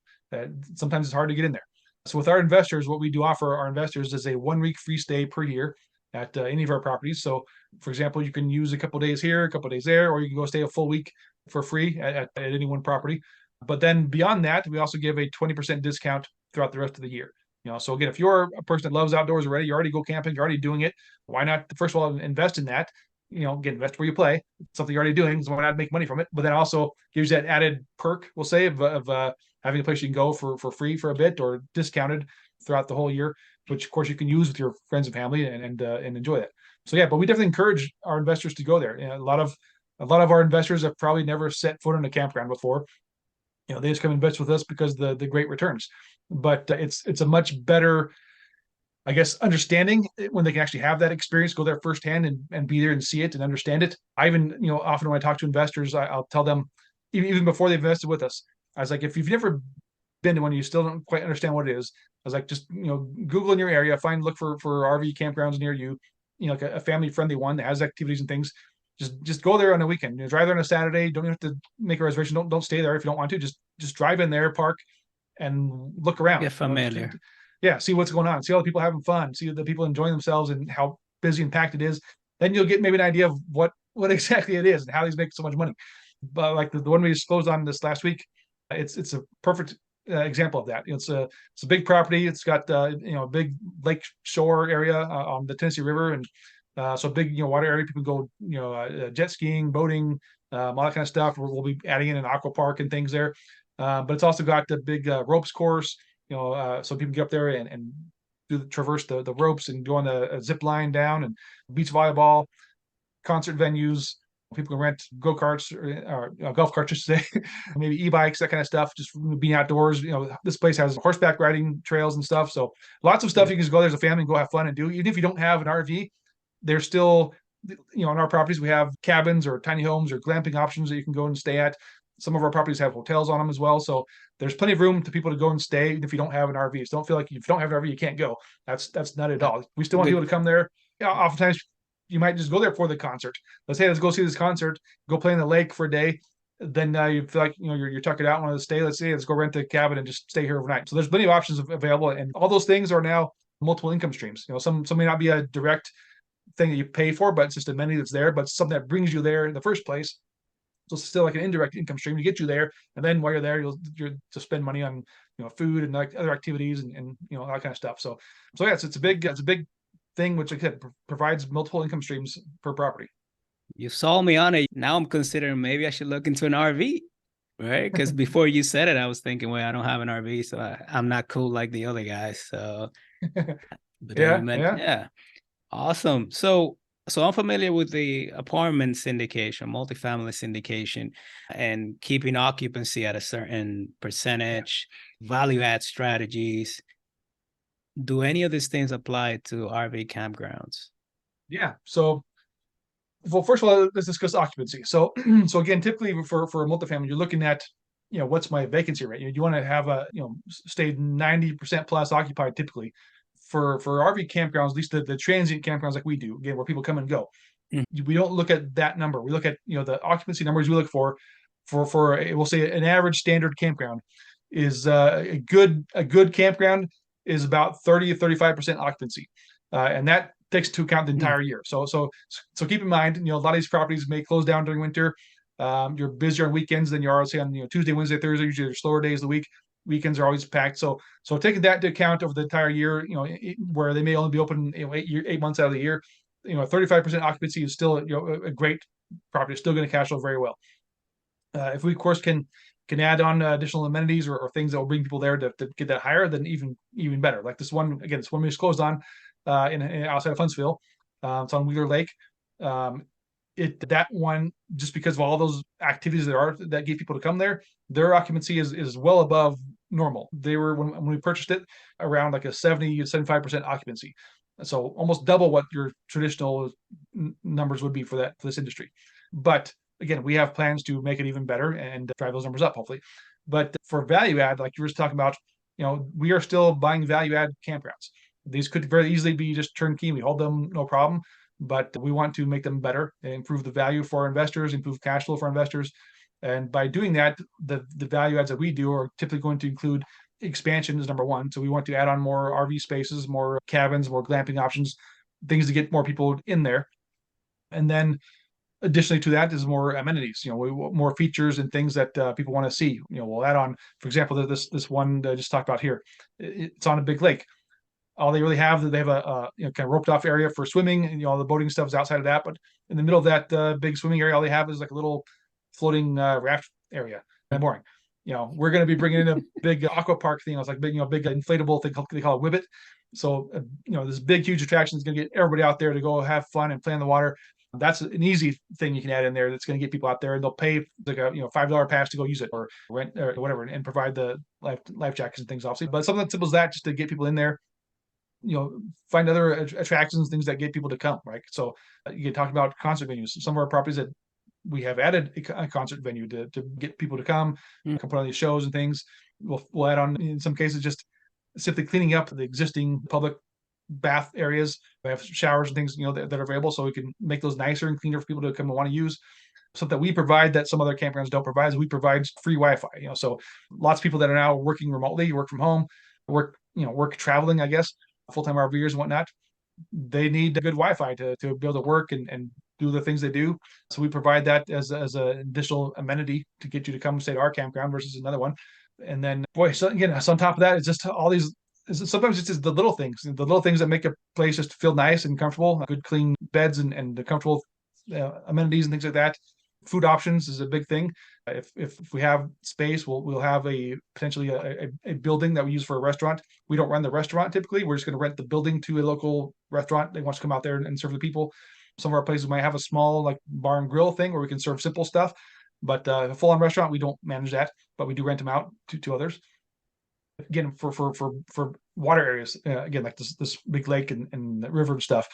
sometimes it's hard to get in there. So with our investors, what we do offer our investors is a 1 week free stay per year at any of our properties. So for example, you can use a couple days here, a couple days there, or you can go stay a full week for free at any one property. But then beyond that, we also give a 20% discount throughout the rest of the year. So again, if you're a person that loves outdoors already, you already go camping, you're already doing it. Why not, first of all, invest in that? Again, invest where you play. It's something you're already doing, so why not make money from it? But then also gives you that added perk, we'll say, of having a place you can go for free for a bit or discounted throughout the whole year, which of course you can use with your friends and family and enjoy that. So yeah, but we definitely encourage our investors to go there. A lot of our investors have probably never set foot on a campground before. They just come invest with us because the great returns. But it's a much better, I guess, understanding when they can actually have that experience, go there firsthand and be there and see it and understand it. I even, often when I talk to investors, I'll tell them, even before they've invested with us, I was like, if you've never been to one, you still don't quite understand what it is. I was like, just, Google in your area, look for RV campgrounds near you, like a family friendly one that has activities and things. Just go there on a weekend. Drive there on a Saturday. Don't have to make a reservation. Don't stay there if you don't want to. Just drive in there, park, and look around. Get familiar. Yeah, see what's going on. See all the people having fun. See the people enjoying themselves and how busy and packed it is. Then you'll get maybe an idea of what exactly it is and how these make so much money. But like the one we just closed on this last week, it's a perfect example of that. It's a big property. It's got a big lake shore area on the Tennessee River, and so big water area. People go jet skiing, boating, all that kind of stuff. We'll be adding in an aqua park and things there. But it's also got the big ropes course. So people get up there and traverse the ropes and go on a zip line down, and beach volleyball, concert venues. People can rent go-karts or golf carts, just say, maybe e-bikes, that kind of stuff, just being outdoors. This place has horseback riding trails and stuff. So lots of stuff you can just go there as a family and go have fun and do. Even if you don't have an RV, there's still, on our properties, we have cabins or tiny homes or glamping options that you can go and stay at. Some of our properties have hotels on them as well. So there's plenty of room to people to go and stay, even if you don't have an RV. So don't feel like if you don't have an RV, you can't go. That's not at all. We still want people to come there. Oftentimes you might just go there for the concert. Let's go see this concert, go play in the lake for a day. Then you feel like you're tucking out, want to stay. Let's go rent a cabin and just stay here overnight. So there's plenty of options available, and all those things are now multiple income streams. Some may not be a direct thing that you pay for, but it's just amenity that's there, but it's something that brings you there in the first place. So it's still like an indirect income stream to get you there, and then while you're there, you'll spend money on food and like other activities and all that kind of stuff. So yeah, it's a big thing, which like I said, provides multiple income streams per property. You sold me on it. Now I'm considering maybe I should look into an RV, right? Because before you said it, I was thinking, well, I don't have an RV, so I'm not cool like the other guys. So, but then you mentioned, yeah, awesome. So I'm familiar with the apartment syndication, multifamily syndication, and keeping occupancy at a certain percentage, value add strategies. Do any of these things apply to RV campgrounds? Yeah. So, well, first of all, let's discuss occupancy. So again, typically for a multifamily, you're looking at, what's my vacancy rate? You want to have stay 90% plus occupied typically. For RV campgrounds, at least the transient campgrounds like we do, again, where people come and go, we don't look at that number. We look at the occupancy numbers. We look for we'll say an average standard campground is a good campground is about 30 to 35% occupancy, and that takes into account the entire year. So keep in mind, a lot of these properties may close down during winter. You're busier on weekends than you are, say, on Tuesday, Wednesday, Thursday. Usually, they're slower days of the week. Weekends are always packed. So taking that into account over the entire year, where they may only be open 8 months out of the year, 35% occupancy is still a great property. It's still going to cash flow very well. If we of course can add on additional amenities or things that will bring people there to get that higher, then even better. Like this one we just closed on in outside of Huntsville. It's on Wheeler Lake. That one, just because of all those activities that get people to come there, their occupancy is well above normal. They were, when we purchased it, around like a 70 to 75% occupancy. So almost double what your traditional numbers would be for this industry. But again, we have plans to make it even better and drive those numbers up, hopefully. But for value add, like you were just talking about, we are still buying value add campgrounds. These could very easily be just turnkey. We hold them, no problem. But we want to make them better, improve the value for our investors, improve cash flow for our investors. And by doing that, the value adds that we do are typically going to include expansion is number one. So we want to add on more RV spaces, more cabins, more glamping options, things to get more people in there. And then Additionally to that is more amenities, more features and things that people want to see. We'll add on, for example, this one that I just talked about here. It's on a big lake. All they really have, they have a kind of roped off area for swimming, and all the boating stuff is outside of that. But in the middle of that big swimming area, all they have is like a little floating raft area. And mooring. We're going to be bringing in a big aqua park thing. It's like big inflatable thing. They call it Wibbit. So this big huge attraction is going to get everybody out there to go have fun and play in the water. That's an easy thing you can add in there. That's going to get people out there, and they'll pay like a $5 pass to go use it or rent or whatever, and provide the life jackets and things, obviously. But something as simple as that, just to get people in there. Find other attractions, things that get people to come, right? So you talk about concert venues. Some of our properties that we have added a concert venue to get people to come put on these shows and things. We'll add on, in some cases, just simply cleaning up the existing public bath areas. We have showers and things, that are available, so we can make those nicer and cleaner for people to come and want to use. Something that we provide that some other campgrounds don't provide is we provide free Wi-Fi. So lots of people that are now working remotely, work from home, work traveling, I guess, full-time RVers and whatnot, they need good Wi-Fi to be able to work and do the things they do. So we provide that as an additional amenity to get you to come stay to our campground versus another one. And then, so on top of that, it's just all these. Sometimes it's just the little things that make a place just feel nice and comfortable. Good, clean beds and the comfortable amenities and things like that. Food options is a big thing. If we have space, we'll have potentially a building that we use for a restaurant. We don't run the restaurant typically. We're just going to rent the building to a local restaurant that wants to come out there and serve the people. Some of our places might have a small like bar and grill thing where we can serve simple stuff. But a full-on restaurant, we don't manage that, but we do rent them out to others. Again, for water areas, again, like this big lake and the river and stuff,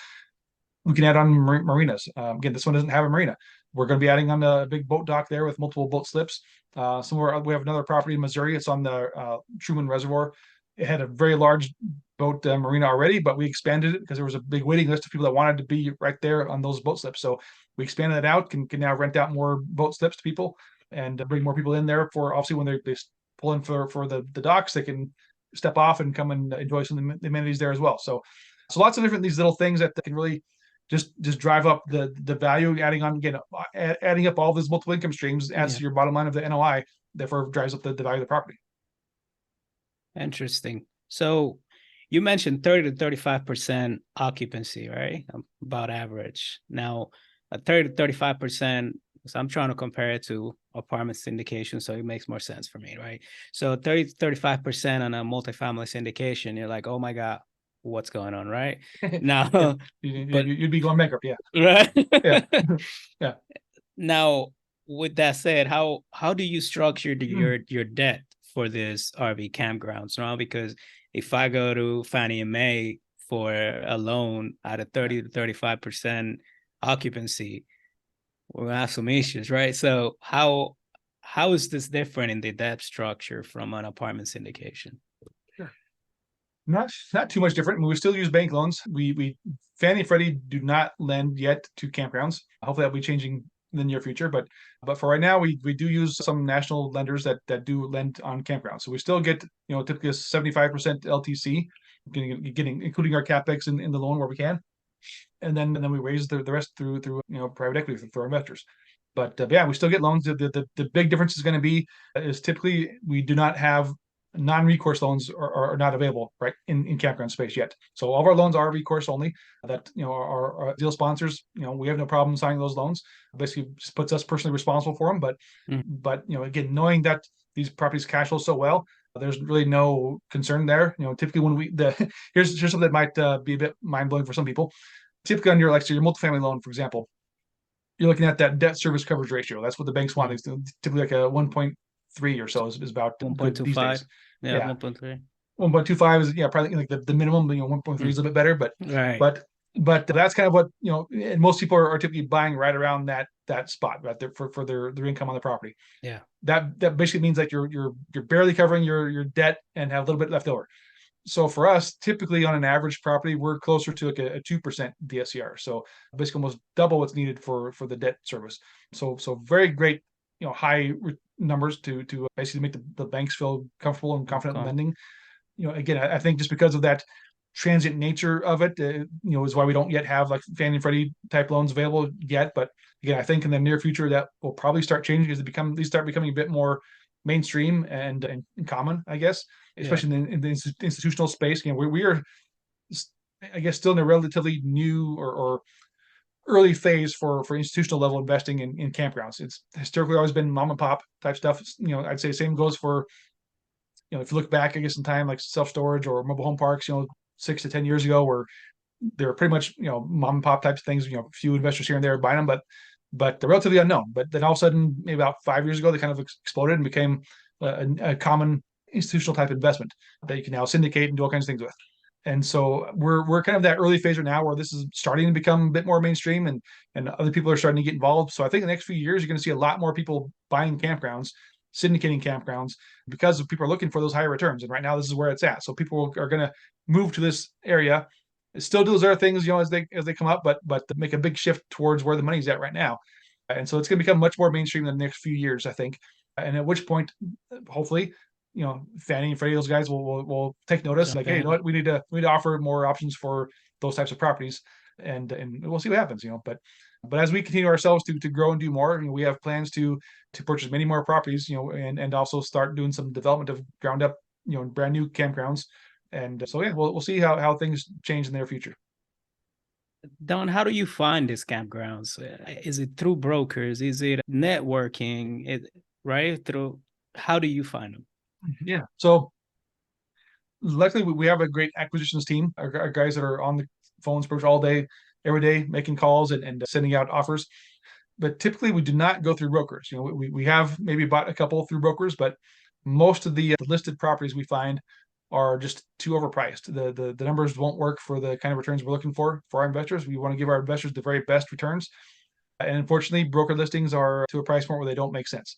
we can add on marinas. Again, this one doesn't have a marina. We're going to be adding on a big boat dock there with multiple boat slips. Somewhere we have another property in Missouri. It's on the Truman Reservoir. It had a very large boat marina already, but we expanded it because there was a big waiting list of people that wanted to be right there on those boat slips. So we expanded it out, can now rent out more boat slips to people and bring more people in there for, obviously, when they pull in for the docks, they can step off and come and enjoy some of the amenities there as well. So lots of different these little things that can really just drive up the value, adding up all these multiple income streams adds to your bottom line of the NOI, therefore drives up the value of the property. Interesting. So you mentioned 30 to 35% occupancy, right? About average. Now, 30 to 35%, so I'm trying to compare it to apartment syndication, so it makes more sense for me, right? So 30 to 35% on a multifamily syndication, you're like, oh my God, what's going on, right? Now, but you'd be going bankrupt, yeah. Right. Yeah. Yeah. Now, with that said, how do you structure your debt for this RV campgrounds now? Because if I go to Fannie and Mae for a loan at a 30 to 35% occupancy, we'll have some issues, right? So how is this different in the debt structure from an apartment syndication? Sure. Not too much different. We still use bank loans. We Fannie and Freddie do not lend yet to campgrounds. Hopefully that'll be changing in the near future. But for right now, we do use some national lenders that do lend on campgrounds. So we still get typically a 75% LTC, getting including our capex in the loan where we can, and then we raise the rest through private equity for our investors. But yeah, we still get loans. The big difference is going to be is typically we do not have non-recourse loans are not available right in campground space yet. So all of our loans are recourse only. That our deal sponsors, we have no problem signing those loans. Basically, just puts us personally responsible for them. But again, knowing that these properties cash flow so well, there's really no concern there. Typically when here's something that might be a bit mind blowing for some people. Typically on your your multifamily loan, for example, you're looking at that debt service coverage ratio. That's what the banks want. It's typically like a 1.3 or so is about 1.25. Yeah, 1.3. 1.25 is probably like the minimum. 1.3 is a little bit better, but right. But that's kind of what and most people are typically buying right around that spot right there for their income on the property. Yeah. That basically means like you're barely covering your debt and have a little bit left over. So for us, typically on an average property, we're closer to like a 2% DSCR. So basically almost double what's needed for the debt service. So very great, high numbers to basically make the banks feel comfortable and confident in lending. Again, I think just because of that, transient nature of it, is why we don't yet have like Fannie and Freddie type loans available yet. But again, I think in the near future that will probably start changing as these start becoming a bit more mainstream and common, I guess, Yeah. especially in the institutional space. We are, I guess, still in a relatively new or early phase for institutional level investing in campgrounds. It's historically always been mom and pop type stuff. I'd say the same goes for, if you look back, I guess, in time, like self storage or mobile home parks, 6 to 10 years ago, where they were pretty much, mom and pop types of things. A few investors here and there buying them, but they're relatively unknown. But then all of a sudden, maybe about 5 years ago, they kind of exploded and became a common institutional type investment that you can now syndicate and do all kinds of things with. And so we're kind of that early phase right now where this is starting to become a bit more mainstream, and other people are starting to get involved. So I think in the next few years, you're going to see a lot more people buying campgrounds, syndicating campgrounds, because people are looking for those higher returns. And right now, this is where it's at. So people are going to move to this area. Still do those other things, as they come up, but make a big shift towards where the money's at right now. And so it's going to become much more mainstream in the next few years, I think. And at which point, hopefully, Fannie and Freddie, those guys will take notice. Like, hey, you know what, we need to offer more options for those types of properties, and we'll see what happens. But as we continue ourselves to grow and do more, we have plans to purchase many more properties, and also start doing some development of ground up, brand new campgrounds. And so yeah, we'll see how things change in the near future. Don, how do you find these campgrounds? Is it through brokers? Is it networking? Right? How do you find them? Yeah. So luckily we have a great acquisitions team, our guys that are on the phones pretty much all day, every day, making calls and sending out offers. But typically we do not go through brokers. We have maybe bought a couple through brokers, but most of the listed properties we find are just too overpriced. The numbers won't work for the kind of returns we're looking for our investors. We want to give our investors the very best returns. And unfortunately, broker listings are to a price point where they don't make sense.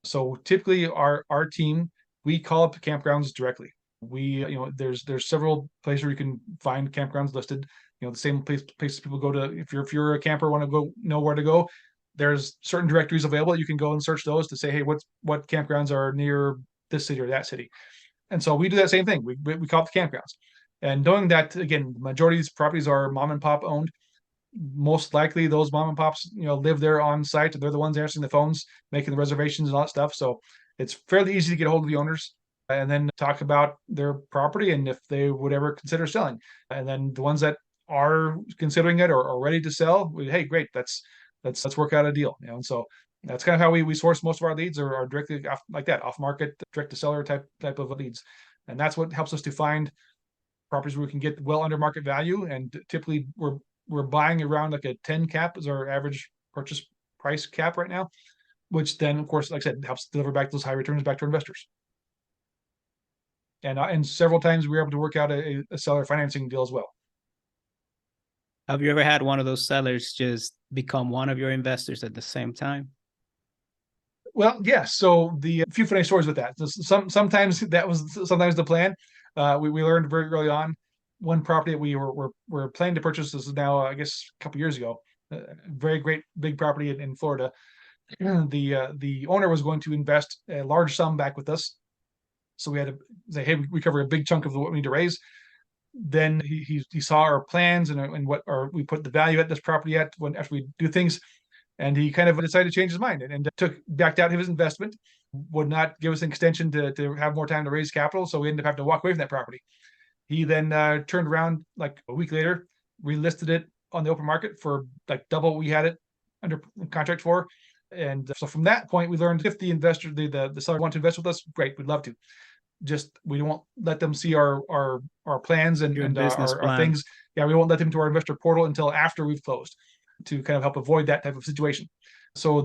So typically our team, we call up campgrounds directly. There's several places where you can find campgrounds listed. The same places people go to if you're a camper, want to go know where to go. There's certain directories available. You can go and search those to say, hey, what campgrounds are near this city or that city. And so we do that same thing. We call it the campgrounds. And knowing that, again, the majority of these properties are mom and pop owned, most likely those mom and pops, live there on site. They're the ones answering the phones, making the reservations and all that stuff. So it's fairly easy to get a hold of the owners and then talk about their property and if they would ever consider selling. And then the ones that are considering it or are ready to sell, hey, great, let's work out a deal. And so that's kind of how we source most of our leads, are directly off, like that, off market, direct to seller type of leads. And that's what helps us to find properties where we can get well under market value. And typically we're buying around like a 10 cap is our average purchase price cap right now, which then, of course, like I said, helps deliver back those high returns back to investors. And several times we were able to work out a seller financing deal as well. Have you ever had one of those sellers just become one of your investors at the same time? Well, yes. So the few funny stories with that. Sometimes that was sometimes the plan. We learned very early on. One property that we were planning to purchase, this is now, I guess, a couple years ago. Very great big property in Florida. The owner was going to invest a large sum back with us, so we had to say, hey, we cover a big chunk of what we need to raise. Then he saw our plans and what we put the value at this property at after we do things, and he kind of decided to change his mind and backed out of his investment, would not give us an extension to have more time to raise capital. So we ended up having to walk away from that property. He then turned around like a week later, relisted it on the open market for like double what we had it under contract for. And so from that point, we learned if the investor, the seller want to invest with us, great, we'd love to. Just we won't let them see our plans and our things. Yeah, we won't let them to our investor portal until after we've closed, to kind of help avoid that type of situation. So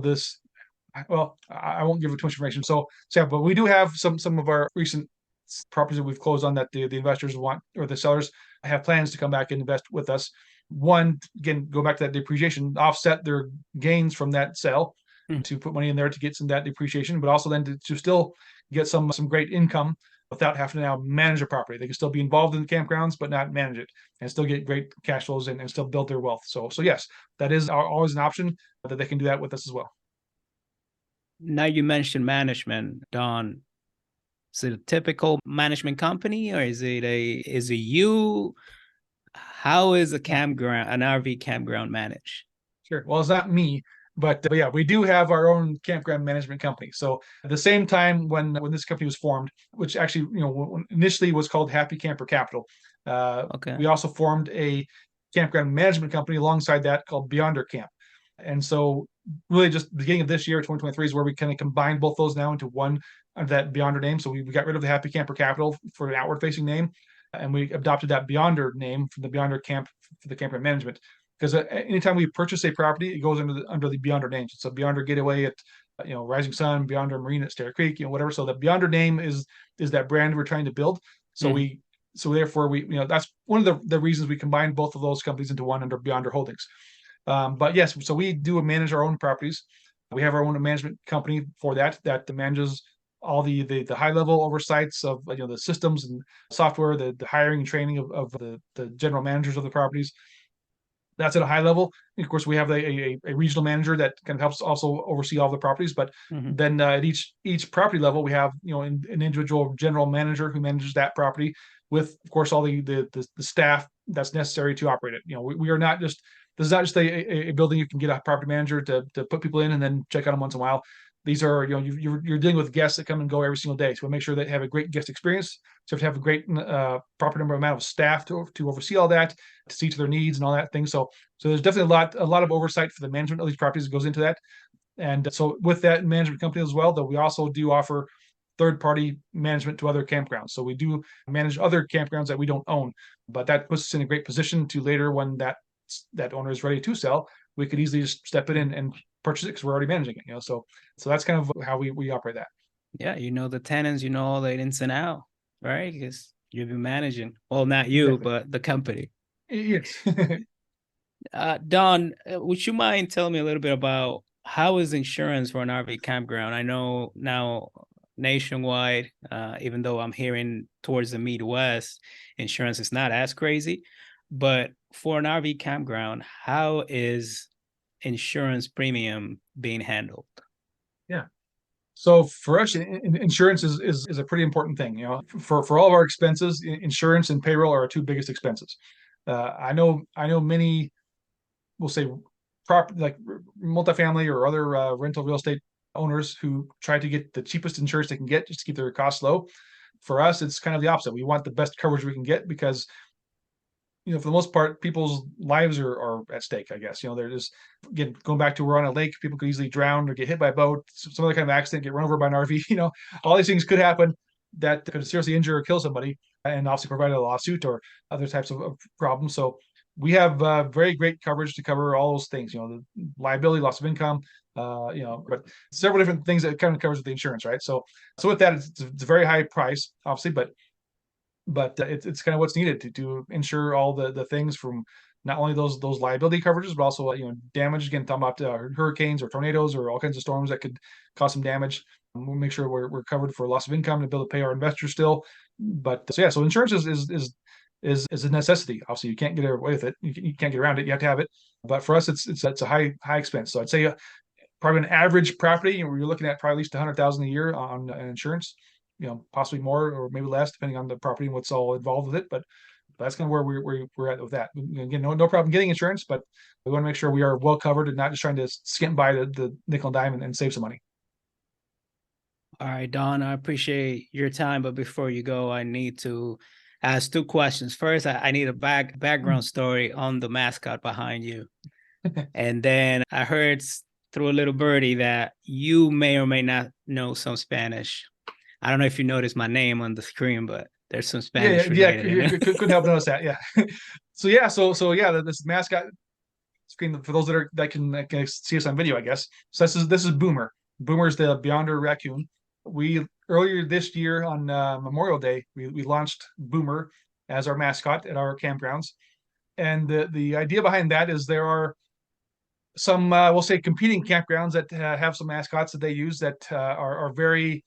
well, I won't give too much information. So yeah, but we do have some of our recent properties that we've closed on that the investors want, or the sellers have plans to come back and invest with us. One, again, go back to that depreciation, offset their gains from that sale to put money in there to get some of that depreciation, but also then to still get some great income without having to now manage a property. They can still be involved in the campgrounds, but not manage it, and still get great cash flows and still build their wealth. So yes, that is always an option that they can do that with us as well. Now you mentioned management, Don. Is it a typical management company, or is it you? How is a campground, an RV campground managed? Sure. Well, it's not me, but yeah, we do have our own campground management company. So at the same time when this company was formed, which actually initially was called Happy Camper Capital, Okay. we also formed a campground management company alongside that called Beyonder Camp. And so really just the beginning of this year, 2023, is where we kind of combined both those now into one under that Beyonder name. So we got rid of the Happy Camper Capital for an outward facing name, and we adopted that Beyonder name from the Beyonder Camp for the campground management, because anytime we purchase a property, it goes under the Beyonder name. So Beyonder Getaway at Rising Sun, Beyonder Marina at Stair Creek, whatever. So the Beyonder name is that brand we're trying to build. So Mhm. therefore we that's one of the reasons we combined both of those companies into one under Beyonder Holdings. But yes, so we do manage our own properties. We have our own management company for that manages all the high level oversights of the systems and software, the hiring and training of the general managers of the properties. That's at a high level. Of course, we have a regional manager that kind of helps also oversee all the properties. But Mhm. then at each property level, we have an individual general manager who manages that property with, of course, all the staff that's necessary to operate it. We are not just this is not just a building you can get a property manager to put people in and then check on them once in a while. These are you're dealing with guests that come and go every single day, so we make sure they have a great guest experience. So you have to have a great proper number amount of staff to oversee all that, to see to their needs and all that thing. So there's definitely a lot of oversight for the management of these properties that goes into that. And so with that management company as well, though, we also do offer third party management to other campgrounds. So we do manage other campgrounds that we don't own, but that puts us in a great position to later, when that owner is ready to sell, we could easily just step in and purchase it because we're already managing it. So that's kind of how we operate that. Yeah, you know the tenants, you know all the ins and out, right? Because you've been managing. Well, not you, Exactly. but the company. Yes. Don, would you mind telling me a little bit about how is insurance for an RV campground? I know now nationwide, even though I'm hearing towards the Midwest, insurance is not as crazy. But for an RV campground, how is insurance premium being handled? Yeah. So for us, insurance is a pretty important thing. For all of our expenses, insurance and payroll are our two biggest expenses. I know many will say like multifamily or other rental real estate owners who try to get the cheapest insurance they can get just to keep their costs low. For us, it's kind of the opposite. We want the best coverage we can get because for the most part, people's lives are at stake, I guess. They're just, again, going back to we're on a lake, people could easily drown or get hit by a boat, some other kind of accident, get run over by an RV. All these things could happen that could seriously injure or kill somebody, and obviously provide a lawsuit or other types of problems. So we have very great coverage to cover all those things, the liability, loss of income, but several different things that kind of covers with the insurance, right? So with that, it's a very high price, obviously, but it's kind of what's needed to insure all the things from not only those liability coverages, but also damage. Again, talking about hurricanes or tornadoes or all kinds of storms that could cause some damage. We'll make sure we're covered for loss of income to be able to pay our investors still. But so yeah, so insurance is a necessity. Obviously, you can't get away with it. You can't get around it. You have to have it. But for us, it's a high expense. So I'd say probably an average property, you're looking at probably at least 100,000 a year on insurance, possibly more or maybe less, depending on the property and what's all involved with it. But that's kind of where we're at with that. Again, no problem getting insurance, but we want to make sure we are well covered and not just trying to skimp by the nickel and dime and save some money. All right, Don, I appreciate your time, but before you go, I need to ask two questions. First, I need a background story on the mascot behind you. And then I heard through a little birdie that you may or may not know some Spanish. I don't know if you noticed my name on the screen, but there's some Yeah, Spanish yeah, related in it. couldn't help notice that. Yeah. So yeah, this mascot screen for those that can see us on video, I guess. So this is Boomer. Boomer is the Beyonder Raccoon. We earlier this year on Memorial Day, we launched Boomer as our mascot at our campgrounds, and the idea behind that is there are some we'll say competing campgrounds that have some mascots that they use that are very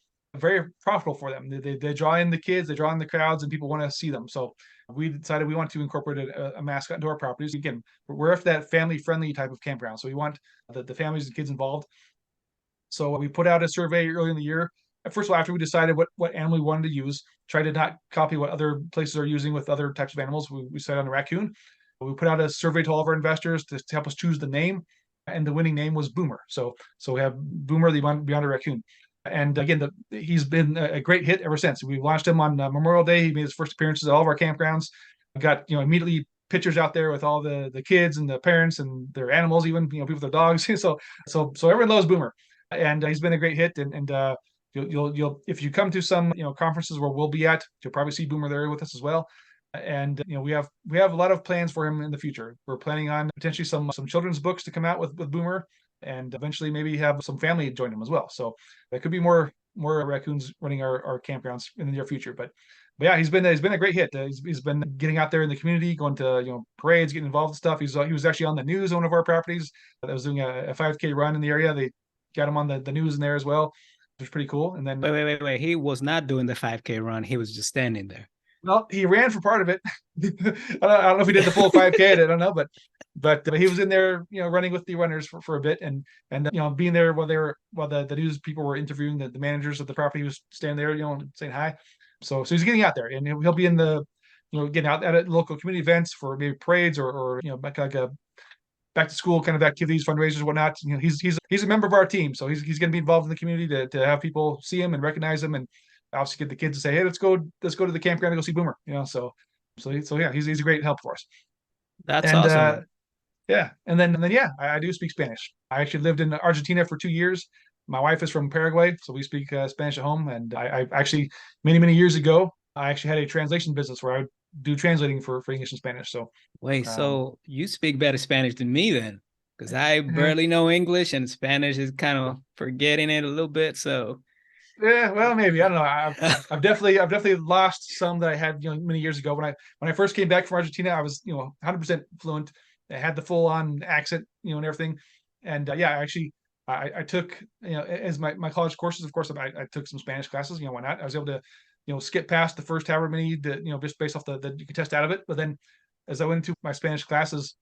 profitable for them. They draw in the kids, they draw in the crowds, and people want to see them. So we decided we want to incorporate a mascot into our properties. Again, we're that family friendly type of campground, so we want the families and kids involved. So we put out a survey early in the year, first of all, after we decided what animal we wanted to use, try to not copy what other places are using with other types of animals. We decided on the raccoon. We put out a survey to all of our investors to help us choose the name, and the winning name was Boomer. So we have Boomer, the Beyonder Raccoon. And again, he's been a great hit ever since. We launched him on Memorial Day. He made his first appearances at all of our campgrounds. We got immediately pictures out there with all the kids and the parents and their animals, even people with their dogs. So everyone loves Boomer, and he's been a great hit. And you'll if you come to some conferences where we'll be at, you'll probably see Boomer there with us as well. And we have a lot of plans for him in the future. We're planning on potentially some children's books to come out with Boomer, and eventually maybe have some family join him as well. So there could be more raccoons running our campgrounds in the near future. But yeah, he's been a great hit. He's been getting out there in the community, going to parades, getting involved in stuff. He was actually on the news on one of our properties that was doing a 5K run in the area. They got him on the news in there as well. It was pretty cool. And then Wait. He was not doing the 5K run. He was just standing there. well, he ran for part of it. I don't know if he did the full 5K. I don't know, but he was in there, running with the runners for a bit, and being there while the news people were interviewing the managers of the property. He was standing there, saying hi. So he's getting out there, and he'll be in the, getting out at local community events for maybe parades or like a back to school kind of activities, fundraisers, whatnot. He's a member of our team, so he's going to be involved in the community to have people see him and recognize him, and obviously get the kids to say, hey, let's go to the campground and go see Boomer. So yeah, he's a great help for us. That's And awesome. yeah, and then yeah, I do speak Spanish. I actually lived in Argentina for 2 years. My wife is from Paraguay, so we speak Spanish at home. And I actually many years ago, I actually had a translation business where I would do translating for English and Spanish. So Wait, um, so you speak better Spanish than me then? Because I yeah, barely know English and Spanish is kind of forgetting it a little bit. So well, maybe I don't know. I've definitely lost some that I had many years ago. When I first came back from Argentina, I was 100% fluent. I had the full on accent, and everything. And yeah, actually, I took as my college courses. Of course, I took some Spanish classes. Why not? I was able to skip past the first however many that just based off the you could test out of it. But then as I went into my Spanish classes,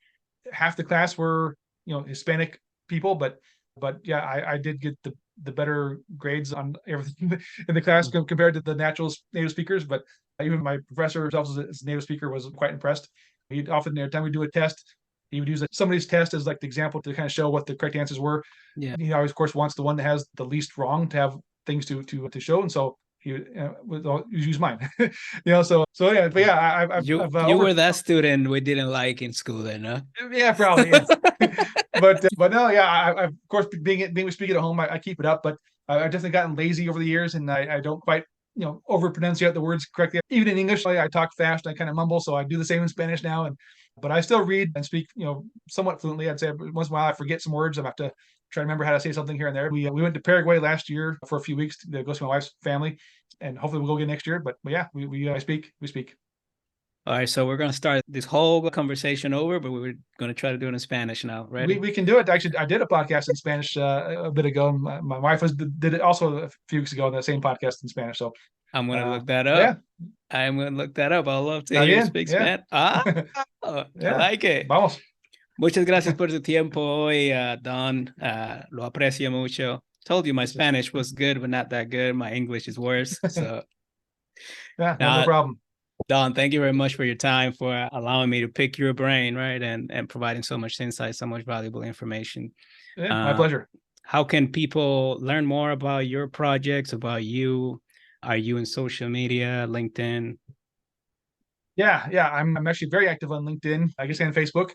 half the class were Hispanic people, but yeah, I did get the better grades on everything in the class compared to the natural native speakers. But even my professor himself as a native speaker was quite impressed. He'd often, every time we do a test, he would use somebody's test as like the example to kind of show what the correct answers were. yeah, He always, of course, wants the one that has the least wrong to have things to show, and so he would use mine. So yeah, but yeah, I've you over were that student we didn't like in school then, huh? yeah, probably yeah. But no, yeah, of course being speaking at home, I keep it up, but I've definitely gotten lazy over the years, and I don't quite over pronunciate the words correctly. Even in English, I talk fast, I kind of mumble, so I do the same in Spanish now. But I still read and speak somewhat fluently. I'd say once in a while I forget some words. I have to try to remember how to say something here and there. We went to Paraguay last year for a few weeks to go see my wife's family, and hopefully we'll go again next year. But yeah, we speak. All right, so we're gonna start this whole conversation over, but we're gonna try to do it in Spanish now. We, Ready? we can do it. Actually, I did a podcast in Spanish a bit ago. My wife did it also a few weeks ago on that same podcast in Spanish. So, I'm gonna look that yeah, up. I'm gonna look that up. I'd love to está hear you bien. speak Yeah, Spanish. Ah, I yeah. like it. Vamos. Muchas gracias por tu tiempo hoy, Don. Lo aprecio mucho. Told you my Spanish was good, but not that good. My English is worse. So, Yeah, no now, problem. Don, thank you very much for your time, for allowing me to pick your brain, right, and providing so much insight, so much valuable information. Yeah, my Uh, pleasure. how can people learn more about your projects, about you? Are you in social media, LinkedIn? Yeah. I'm actually very active on LinkedIn. I guess and Facebook.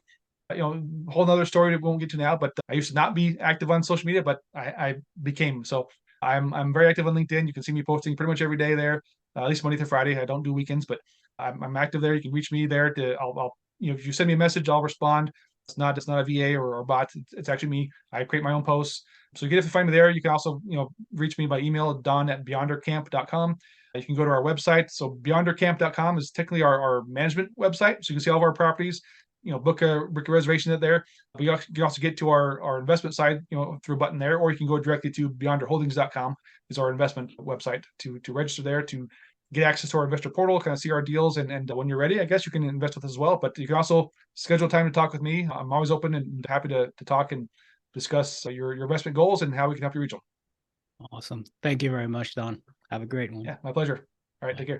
Whole nother story that we won't get to now. But I used to not be active on social media, but I became so. I'm very active on LinkedIn. You can see me posting pretty much every day there, at least Monday through Friday. I don't do weekends, but I'm active there. You can reach me there. I'll if you send me a message, I'll respond. It's not a VA or a bot. It's actually me. I create my own posts. So you can definitely find me there. You can also reach me by email, don@beyondercamp.com. You can go to our website. So beyondercamp.com is technically our management website. So you can see all of our properties, book a reservation there. But you can also get to our investment side, through a button there, or you can go directly to beyonderholdings.com is our investment website to register there, to get access to our investor portal, kind of see our deals. And when you're ready, I guess you can invest with us as well. But you can also schedule time to talk with me. I'm always open and happy to talk and discuss your investment goals and how we can help you reach them. Awesome. Thank you very much, Don. Have a great one. Yeah, my pleasure. All right, Bye. take care.